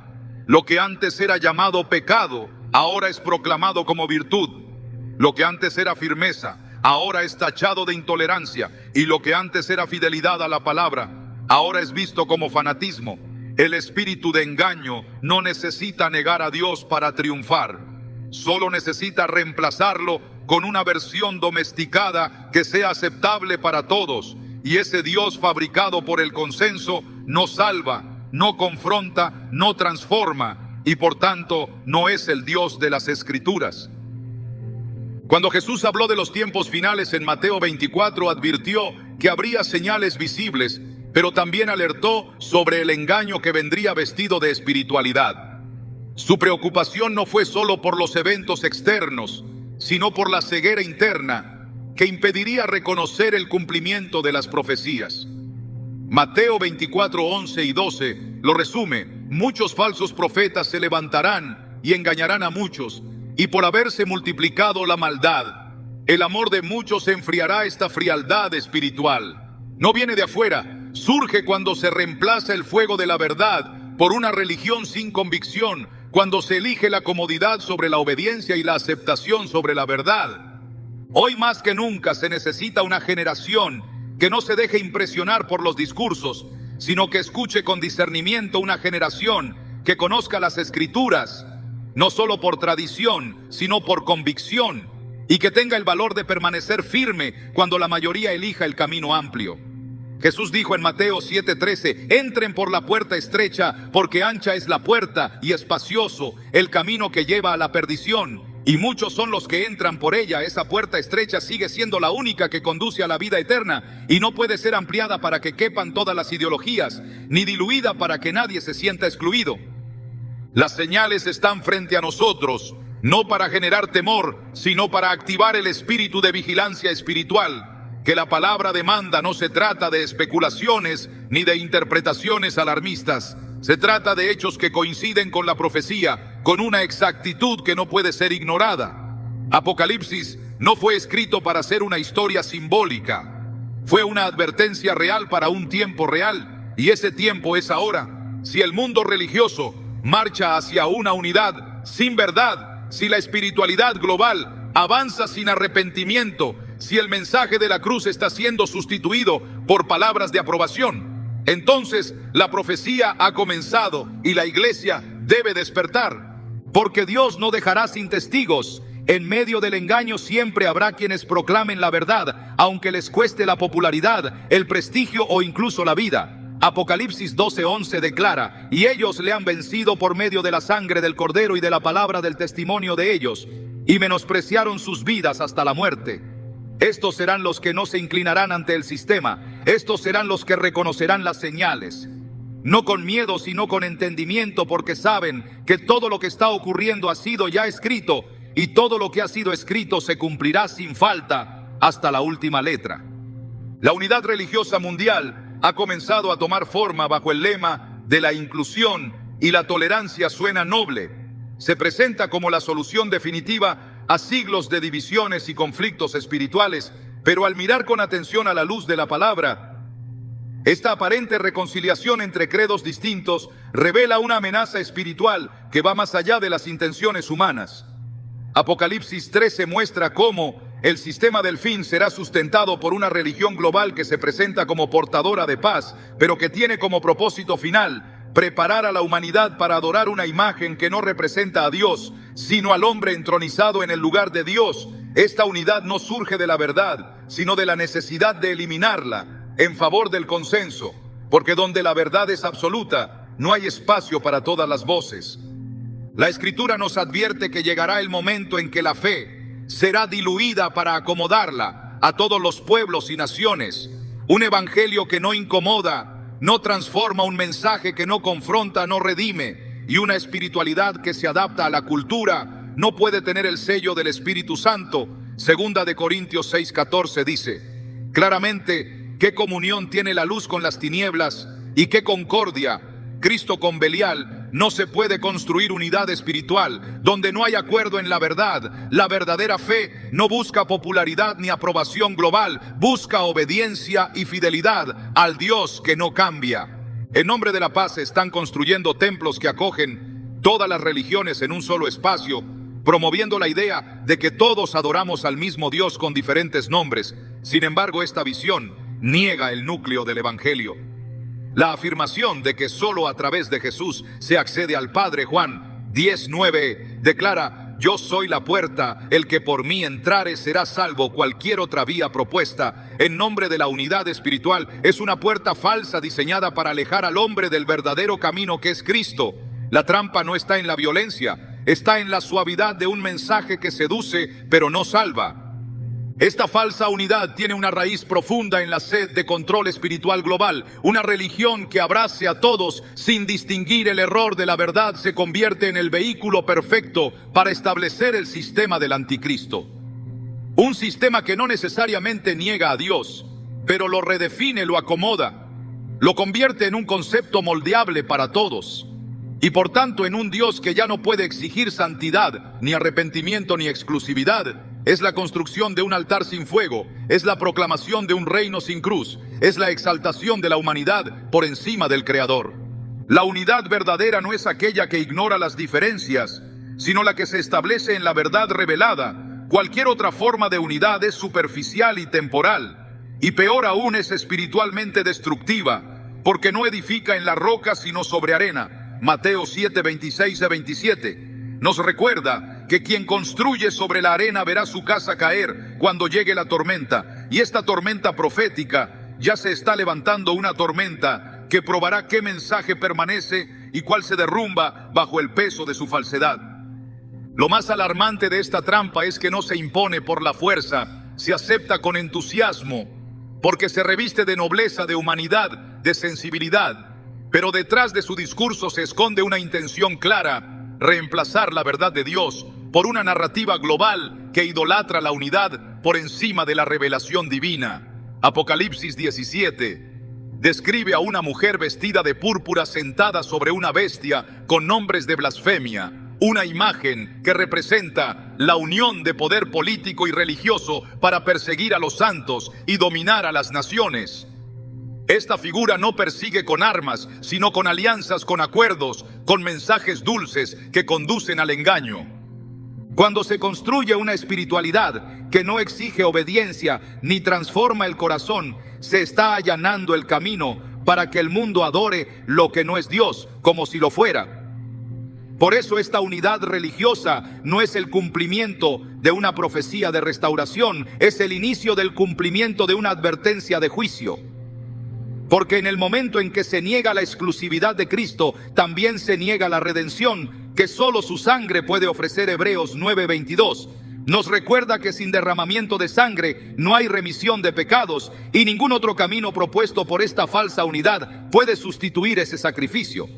Lo que antes era llamado pecado, ahora es proclamado como virtud. Lo que antes era firmeza, ahora es tachado de intolerancia. Y lo que antes era fidelidad a la palabra, ahora es visto como fanatismo. El espíritu de engaño no necesita negar a Dios para triunfar. Solo necesita reemplazarlo con una versión domesticada que sea aceptable para todos. y ese Dios fabricado por el consenso no salva, no confronta, no transforma, y por tanto no es el Dios de las Escrituras. Cuando Jesús habló de los tiempos finales en Mateo 24, advirtió que habría señales visibles, pero también alertó sobre el engaño que vendría vestido de espiritualidad. Su preocupación no fue solo por los eventos externos, sino por la ceguera interna que impediría reconocer el cumplimiento de las profecías. Mateo 24, 11 y 12 lo resume: muchos falsos profetas se levantarán y engañarán a muchos, y por haberse multiplicado la maldad, el amor de muchos se enfriará. Esta frialdad espiritual no viene de afuera, surge cuando se reemplaza el fuego de la verdad por una religión sin convicción, cuando se elige la comodidad sobre la obediencia y la aceptación sobre la verdad. Hoy más que nunca se necesita una generación que no se deje impresionar por los discursos, sino que escuche con discernimiento, una generación que conozca las Escrituras, no solo por tradición, sino por convicción, y que tenga el valor de permanecer firme cuando la mayoría elija el camino amplio. Jesús dijo en Mateo 7:13, entren por la puerta estrecha, porque ancha es la puerta y espacioso el camino que lleva a la perdición, y muchos son los que entran por ella. Esa puerta estrecha sigue siendo la única que conduce a la vida eterna, y no puede ser ampliada para que quepan todas las ideologías, ni diluida para que nadie se sienta excluido. Las señales están frente a nosotros, no para generar temor, sino para activar el espíritu de vigilancia espiritual que la palabra demanda. No se trata de especulaciones ni de interpretaciones alarmistas. Se trata de hechos que coinciden con la profecía, con una exactitud que no puede ser ignorada. Apocalipsis no fue escrito para ser una historia simbólica. Fue una advertencia real para un tiempo real, y ese tiempo es ahora. Si el mundo religioso marcha hacia una unidad sin verdad, si la espiritualidad global avanza sin arrepentimiento, si el mensaje de la cruz está siendo sustituido por palabras de aprobación, entonces la profecía ha comenzado y la iglesia debe despertar. Porque Dios no dejará sin testigos. En medio del engaño siempre habrá quienes proclamen la verdad, aunque les cueste la popularidad, el prestigio o incluso la vida. Apocalipsis 12:11 declara: y ellos le han vencido por medio de la sangre del Cordero y de la palabra del testimonio de ellos, y menospreciaron sus vidas hasta la muerte. Estos serán los que no se inclinarán ante el sistema. Estos serán los que reconocerán las señales. No con miedo, sino con entendimiento, porque saben que todo lo que está ocurriendo ha sido ya escrito, y todo lo que ha sido escrito se cumplirá sin falta hasta la última letra. La unidad religiosa mundial ha comenzado a tomar forma bajo el lema de la inclusión, y la tolerancia suena noble. Se presenta como la solución definitiva a siglos de divisiones y conflictos espirituales, pero al mirar con atención a la luz de la palabra, esta aparente reconciliación entre credos distintos revela una amenaza espiritual que va más allá de las intenciones humanas. Apocalipsis 13 muestra cómo el sistema del fin será sustentado por una religión global que se presenta como portadora de paz, pero que tiene como propósito final preparar a la humanidad para adorar una imagen que no representa a Dios, sino al hombre entronizado en el lugar de Dios. Esta unidad no surge de la verdad, sino de la necesidad de eliminarla en favor del consenso, porque donde la verdad es absoluta, no hay espacio para todas las voces. La Escritura nos advierte que llegará el momento en que la fe será diluida para acomodarla a todos los pueblos y naciones. Un evangelio que no incomoda, no transforma, un mensaje que no confronta, no redime, y una espiritualidad que se adapta a la cultura no puede tener el sello del Espíritu Santo. Segunda de Corintios 6:14 dice claramente: ¿qué comunión tiene la luz con las tinieblas? ¿Y qué concordia Cristo con Belial? No se puede construir unidad espiritual donde no hay acuerdo en la verdad. La verdadera fe no busca popularidad ni aprobación global, busca obediencia y fidelidad al Dios que no cambia. En nombre de la paz se están construyendo templos que acogen todas las religiones en un solo espacio, promoviendo la idea de que todos adoramos al mismo Dios con diferentes nombres. Sin embargo, esta visión niega el núcleo del Evangelio. La afirmación de que solo a través de Jesús se accede al Padre. Juan 10:9 declara: yo soy la puerta, el que por mí entrare será salvo. Cualquier otra vía propuesta en nombre de la unidad espiritual es una puerta falsa diseñada para alejar al hombre del verdadero camino que es Cristo. La trampa no está en la violencia, está en la suavidad de un mensaje que seduce pero no salva. Esta falsa unidad tiene una raíz profunda en la sed de control espiritual global. Una religión que abrace a todos sin distinguir el error de la verdad se convierte en el vehículo perfecto para establecer el sistema del anticristo. Un sistema que no necesariamente niega a Dios, pero lo redefine, lo acomoda, lo convierte en un concepto moldeable para todos. Y por tanto en un Dios que ya no puede exigir santidad, ni arrepentimiento, ni exclusividad. Es la construcción de un altar sin fuego, es la proclamación de un reino sin cruz, es la exaltación de la humanidad por encima del Creador. La unidad verdadera no es aquella que ignora las diferencias, sino la que se establece en la verdad revelada. Cualquier otra forma de unidad es superficial y temporal, y peor aún es espiritualmente destructiva, porque no edifica en la roca sino sobre arena. Mateo 7, 26-27. Nos recuerda que quien construye sobre la arena verá su casa caer cuando llegue la tormenta. Y esta tormenta profética, ya se está levantando una tormenta que probará qué mensaje permanece y cuál se derrumba bajo el peso de su falsedad. Lo más alarmante de esta trampa es que no se impone por la fuerza, se acepta con entusiasmo, porque se reviste de nobleza, de humanidad, de sensibilidad. Pero detrás de su discurso se esconde una intención clara: reemplazar la verdad de Dios por una narrativa global que idolatra la unidad por encima de la revelación divina. Apocalipsis 17 describe a una mujer vestida de púrpura sentada sobre una bestia con nombres de blasfemia, una imagen que representa la unión de poder político y religioso para perseguir a los santos y dominar a las naciones. Esta figura no persigue con armas, sino con alianzas, con acuerdos, con mensajes dulces que conducen al engaño. Cuando se construye una espiritualidad que no exige obediencia ni transforma el corazón, se está allanando el camino para que el mundo adore lo que no es Dios, como si lo fuera. Por eso esta unidad religiosa no es el cumplimiento de una profecía de restauración, es el inicio del cumplimiento de una advertencia de juicio. Porque en el momento en que se niega la exclusividad de Cristo, también se niega la redención que solo su sangre puede ofrecer. Hebreos 9:22 nos recuerda que sin derramamiento de sangre no hay remisión de pecados, y ningún otro camino propuesto por esta falsa unidad puede sustituir ese sacrificio.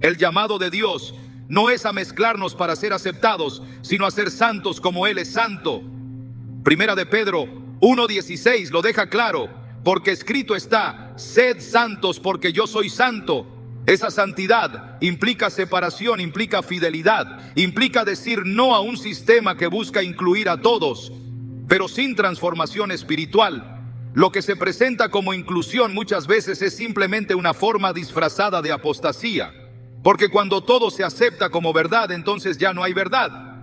El llamado de Dios no es a mezclarnos para ser aceptados, sino a ser santos como Él es santo. Primera de Pedro 1:16 lo deja claro. Porque escrito está: sed santos porque yo soy santo. Esa santidad implica separación, implica fidelidad, implica decir no a un sistema que busca incluir a todos, pero sin transformación espiritual. Lo que se presenta como inclusión muchas veces es simplemente una forma disfrazada de apostasía, porque cuando todo se acepta como verdad, entonces ya no hay verdad.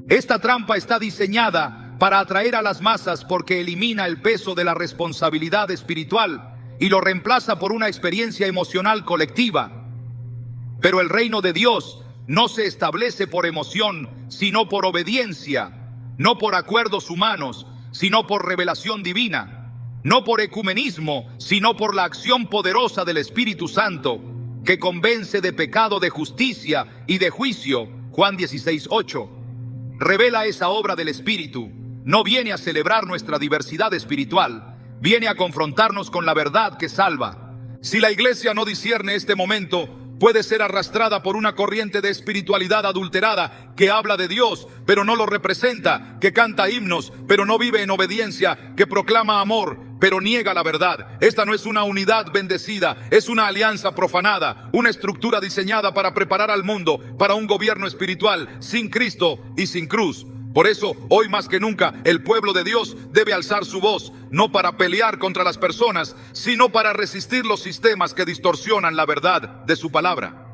Esta trampa está diseñada para atraer a las masas porque elimina el peso de la responsabilidad espiritual y lo reemplaza por una experiencia emocional colectiva. Pero el reino de Dios no se establece por emoción, sino por obediencia, no por acuerdos humanos, sino por revelación divina, no por ecumenismo, sino por la acción poderosa del Espíritu Santo, que convence de pecado, de justicia y de juicio. Juan 16:8 revela esa obra del Espíritu. No viene a celebrar nuestra diversidad espiritual, viene a confrontarnos con la verdad que salva. Si la iglesia no discierne este momento, puede ser arrastrada por una corriente de espiritualidad adulterada que habla de Dios, pero no lo representa, que canta himnos, pero no vive en obediencia, que proclama amor, pero niega la verdad. Esta no es una unidad bendecida, es una alianza profanada, una estructura diseñada para preparar al mundo para un gobierno espiritual sin Cristo y sin cruz. Por eso, hoy más que nunca, el pueblo de Dios debe alzar su voz, no para pelear contra las personas, sino para resistir los sistemas que distorsionan la verdad de su palabra.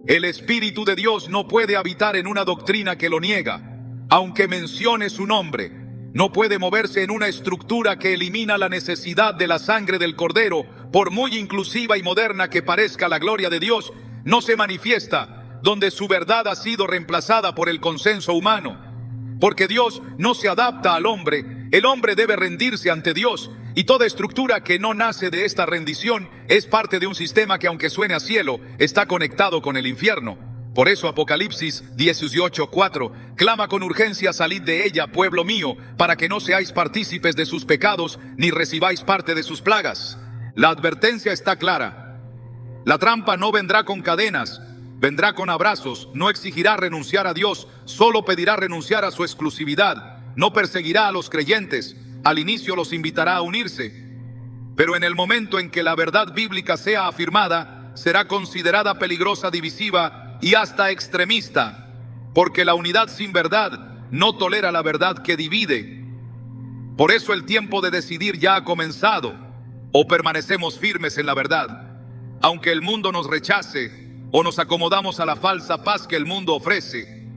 El Espíritu de Dios no puede habitar en una doctrina que lo niega, aunque mencione su nombre. No puede moverse en una estructura que elimina la necesidad de la sangre del Cordero, por muy inclusiva y moderna que parezca la gloria de Dios. No se manifiesta donde su verdad ha sido reemplazada por el consenso humano. Porque Dios no se adapta al hombre, el hombre debe rendirse ante Dios, y toda estructura que no nace de esta rendición es parte de un sistema que, aunque suene a cielo, está conectado con el infierno. Por eso Apocalipsis 18:4 clama con urgencia: salid de ella, pueblo mío, para que no seáis partícipes de sus pecados, ni recibáis parte de sus plagas. La advertencia está clara. La trampa no vendrá con cadenas, vendrá con abrazos, no exigirá renunciar a Dios, solo pedirá renunciar a su exclusividad, no perseguirá a los creyentes, al inicio los invitará a unirse. Pero en el momento en que la verdad bíblica sea afirmada, será considerada peligrosa, divisiva y hasta extremista, porque la unidad sin verdad no tolera la verdad que divide. Por eso el tiempo de decidir ya ha comenzado: o permanecemos firmes en la verdad, aunque el mundo nos rechace, o nos acomodamos a la falsa paz que el mundo ofrece,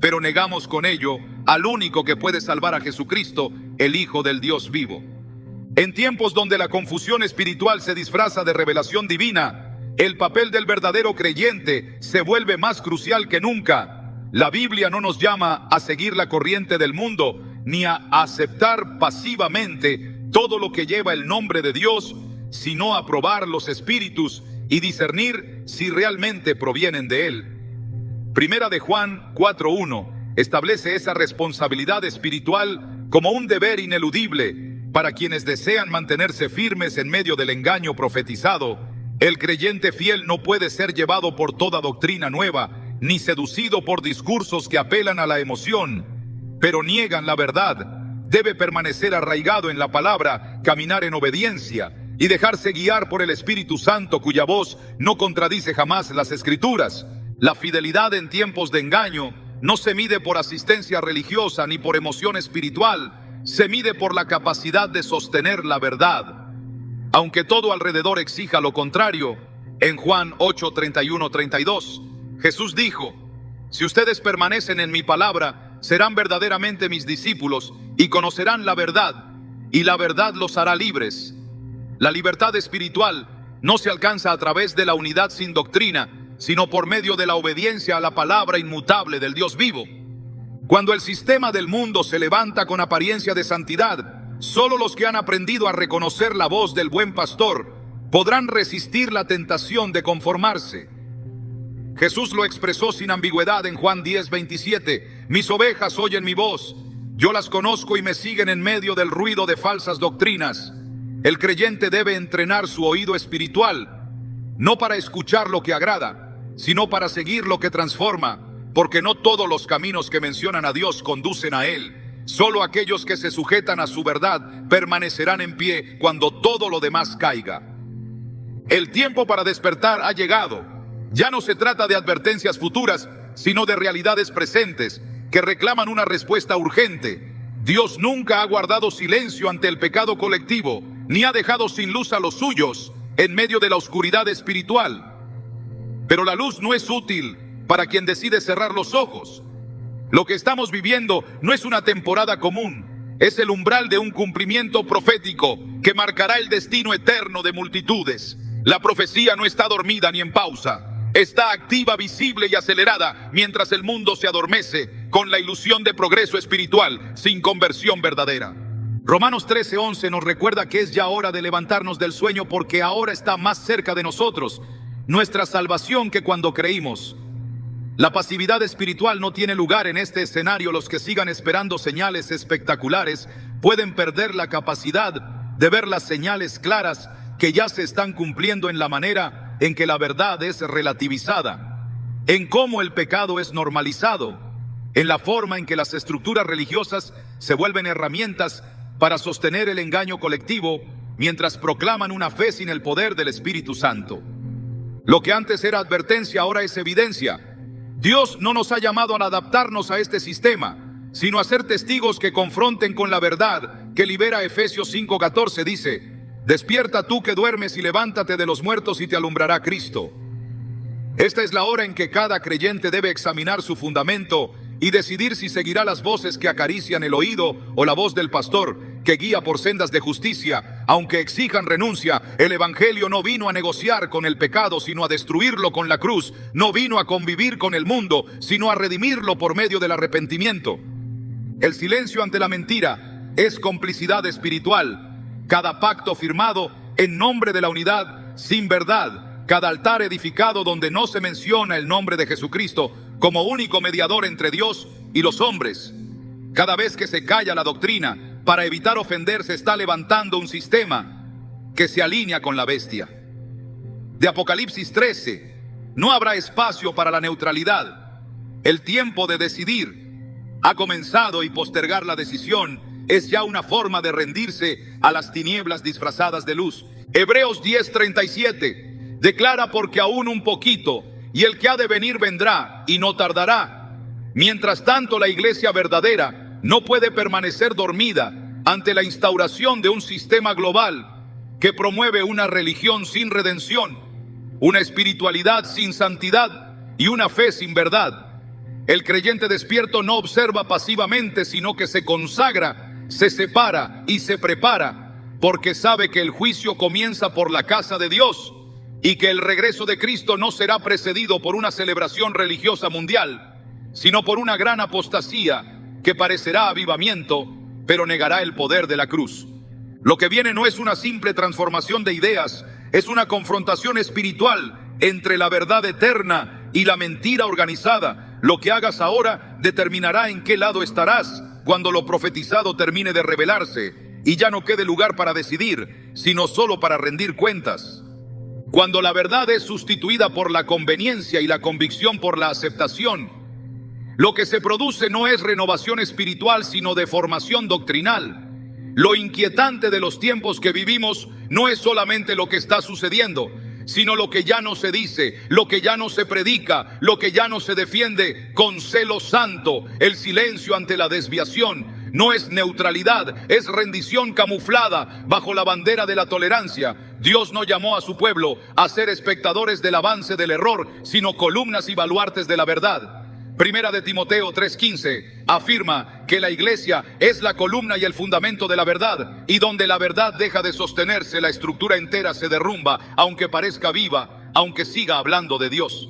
pero negamos con ello al único que puede salvar, a Jesucristo, el Hijo del Dios vivo. En tiempos donde la confusión espiritual se disfraza de revelación divina, el papel del verdadero creyente se vuelve más crucial que nunca. La Biblia no nos llama a seguir la corriente del mundo, ni a aceptar pasivamente todo lo que lleva el nombre de Dios, sino a probar los espíritus y discernir si realmente provienen de Él. Primera de Juan 4:1 establece esa responsabilidad espiritual como un deber ineludible para quienes desean mantenerse firmes en medio del engaño profetizado. El creyente fiel no puede ser llevado por toda doctrina nueva, ni seducido por discursos que apelan a la emoción, pero niegan la verdad. Debe permanecer arraigado en la palabra, caminar en obediencia y dejarse guiar por el Espíritu Santo, cuya voz no contradice jamás las Escrituras. La fidelidad en tiempos de engaño no se mide por asistencia religiosa ni por emoción espiritual, se mide por la capacidad de sostener la verdad. Aunque todo alrededor exija lo contrario, en Juan 8:31-32, Jesús dijo: si ustedes permanecen en mi palabra, serán verdaderamente mis discípulos y conocerán la verdad, y la verdad los hará libres. La libertad espiritual no se alcanza a través de la unidad sin doctrina, sino por medio de la obediencia a la palabra inmutable del Dios vivo. Cuando el sistema del mundo se levanta con apariencia de santidad, solo los que han aprendido a reconocer la voz del buen pastor podrán resistir la tentación de conformarse. Jesús lo expresó sin ambigüedad en Juan 10:27: mis ovejas oyen mi voz, yo las conozco y me siguen en medio del ruido de falsas doctrinas. El creyente debe entrenar su oído espiritual, no para escuchar lo que agrada, sino para seguir lo que transforma, porque no todos los caminos que mencionan a Dios conducen a Él. Solo aquellos que se sujetan a su verdad permanecerán en pie cuando todo lo demás caiga. El tiempo para despertar ha llegado. Ya no se trata de advertencias futuras, sino de realidades presentes que reclaman una respuesta urgente. Dios nunca ha guardado silencio ante el pecado colectivo, ni ha dejado sin luz a los suyos en medio de la oscuridad espiritual. Pero la luz no es útil para quien decide cerrar los ojos. Lo que estamos viviendo no es una temporada común, es el umbral de un cumplimiento profético que marcará el destino eterno de multitudes. La profecía no está dormida ni en pausa, está activa, visible y acelerada mientras el mundo se adormece con la ilusión de progreso espiritual sin conversión verdadera. Romanos 13:11 nos recuerda que es ya hora de levantarnos del sueño, porque ahora está más cerca de nosotros nuestra salvación que cuando creímos. La pasividad espiritual no tiene lugar en este escenario. Los que sigan esperando señales espectaculares pueden perder la capacidad de ver las señales claras que ya se están cumpliendo en la manera en que la verdad es relativizada, en cómo el pecado es normalizado, en la forma en que las estructuras religiosas se vuelven herramientas para sostener el engaño colectivo mientras proclaman una fe sin el poder del Espíritu Santo. Lo que antes era advertencia ahora es evidencia. Dios no nos ha llamado a adaptarnos a este sistema, sino a ser testigos que confronten con la verdad que libera. Efesios 5:14 dice: despierta tú que duermes y levántate de los muertos y te alumbrará Cristo. Esta es la hora en que cada creyente debe examinar su fundamento y decidir si seguirá las voces que acarician el oído o la voz del pastor que guía por sendas de justicia, aunque exijan renuncia, el Evangelio no vino a negociar con el pecado, sino a destruirlo con la cruz. No vino a convivir con el mundo, sino a redimirlo por medio del arrepentimiento. El silencio ante la mentira es complicidad espiritual. Cada pacto firmado en nombre de la unidad sin verdad, cada altar edificado donde no se menciona el nombre de Jesucristo como único mediador entre Dios y los hombres. Cada vez que se calla la doctrina, para evitar ofender, se está levantando un sistema que se alinea con la bestia. De Apocalipsis 13, no habrá espacio para la neutralidad. El tiempo de decidir ha comenzado y postergar la decisión es ya una forma de rendirse a las tinieblas disfrazadas de luz. Hebreos 10:37 declara: porque aún un poquito, y el que ha de venir vendrá y no tardará. Mientras tanto, la iglesia verdadera no puede permanecer dormida ante la instauración de un sistema global que promueve una religión sin redención, una espiritualidad sin santidad y una fe sin verdad. El creyente despierto no observa pasivamente, sino que se consagra, se separa y se prepara, porque sabe que el juicio comienza por la casa de Dios y que el regreso de Cristo no será precedido por una celebración religiosa mundial, sino por una gran apostasía que parecerá avivamiento, pero negará el poder de la cruz. Lo que viene no es una simple transformación de ideas, es una confrontación espiritual entre la verdad eterna y la mentira organizada. Lo que hagas ahora determinará en qué lado estarás cuando lo profetizado termine de revelarse y ya no quede lugar para decidir, sino solo para rendir cuentas. Cuando la verdad es sustituida por la conveniencia y la convicción por la aceptación, lo que se produce no es renovación espiritual, sino deformación doctrinal. Lo inquietante de los tiempos que vivimos no es solamente lo que está sucediendo, sino lo que ya no se dice, lo que ya no se predica, lo que ya no se defiende con celo santo. El silencio ante la desviación no es neutralidad, es rendición camuflada bajo la bandera de la tolerancia. Dios no llamó a su pueblo a ser espectadores del avance del error, sino columnas y baluartes de la verdad. Primera de Timoteo 3:15 afirma que la iglesia es la columna y el fundamento de la verdad, y donde la verdad deja de sostenerse, la estructura entera se derrumba, aunque parezca viva, aunque siga hablando de Dios.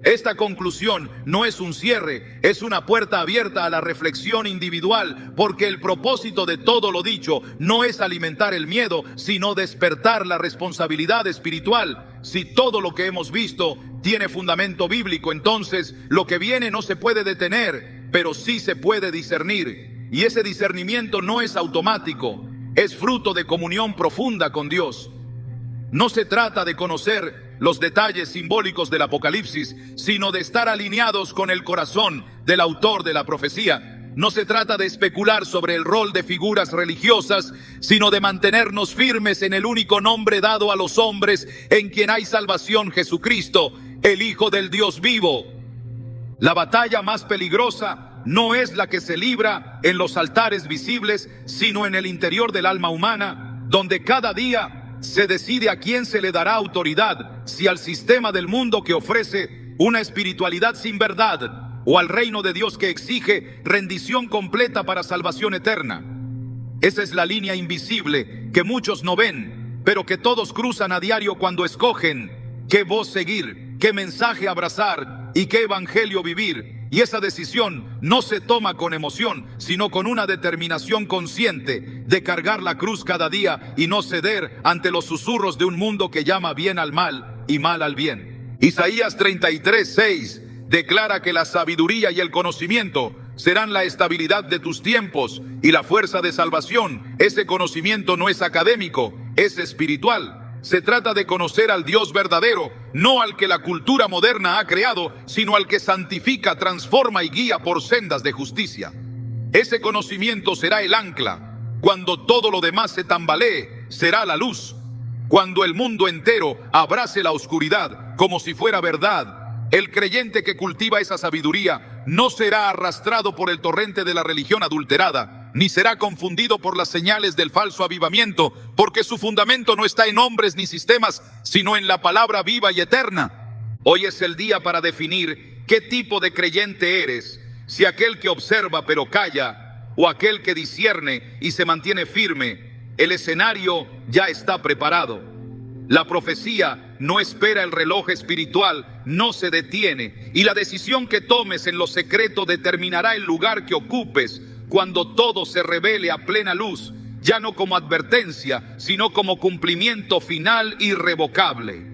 Esta conclusión no es un cierre, es una puerta abierta a la reflexión individual, porque el propósito de todo lo dicho no es alimentar el miedo, sino despertar la responsabilidad espiritual. Si todo lo que hemos visto tiene fundamento bíblico, entonces lo que viene no se puede detener, pero sí se puede discernir. Y ese discernimiento no es automático, es fruto de comunión profunda con Dios. No se trata de conocer los detalles simbólicos del Apocalipsis, sino de estar alineados con el corazón del autor de la profecía. No se trata de especular sobre el rol de figuras religiosas, sino de mantenernos firmes en el único nombre dado a los hombres, en quien hay salvación: Jesucristo, el Hijo del Dios vivo. La batalla más peligrosa no es la que se libra en los altares visibles, sino en el interior del alma humana, donde cada día se decide a quién se le dará autoridad, si al sistema del mundo que ofrece una espiritualidad sin verdad, o al reino de Dios que exige rendición completa para salvación eterna. Esa es la línea invisible que muchos no ven, pero que todos cruzan a diario cuando escogen qué voz seguir, qué mensaje abrazar y qué evangelio vivir. Y esa decisión no se toma con emoción, sino con una determinación consciente de cargar la cruz cada día y no ceder ante los susurros de un mundo que llama bien al mal y mal al bien. Isaías 33:6 declara que la sabiduría y el conocimiento serán la estabilidad de tus tiempos y la fuerza de salvación. Ese conocimiento no es académico, es espiritual. Se trata de conocer al Dios verdadero, no al que la cultura moderna ha creado, sino al que santifica, transforma y guía por sendas de justicia. Ese conocimiento será el ancla. Cuando todo lo demás se tambalee, será la luz. Cuando el mundo entero abrace la oscuridad como si fuera verdad, el creyente que cultiva esa sabiduría no será arrastrado por el torrente de la religión adulterada, ni será confundido por las señales del falso avivamiento, porque su fundamento no está en hombres ni sistemas, sino en la palabra viva y eterna. Hoy es el día para definir qué tipo de creyente eres, si aquel que observa pero calla, o aquel que discierne y se mantiene firme El escenario ya está preparado. La profecía no espera el reloj espiritual, no se detiene, y la decisión que tomes en lo secreto determinará el lugar que ocupes cuando todo se revele a plena luz, ya no como advertencia, sino como cumplimiento final irrevocable.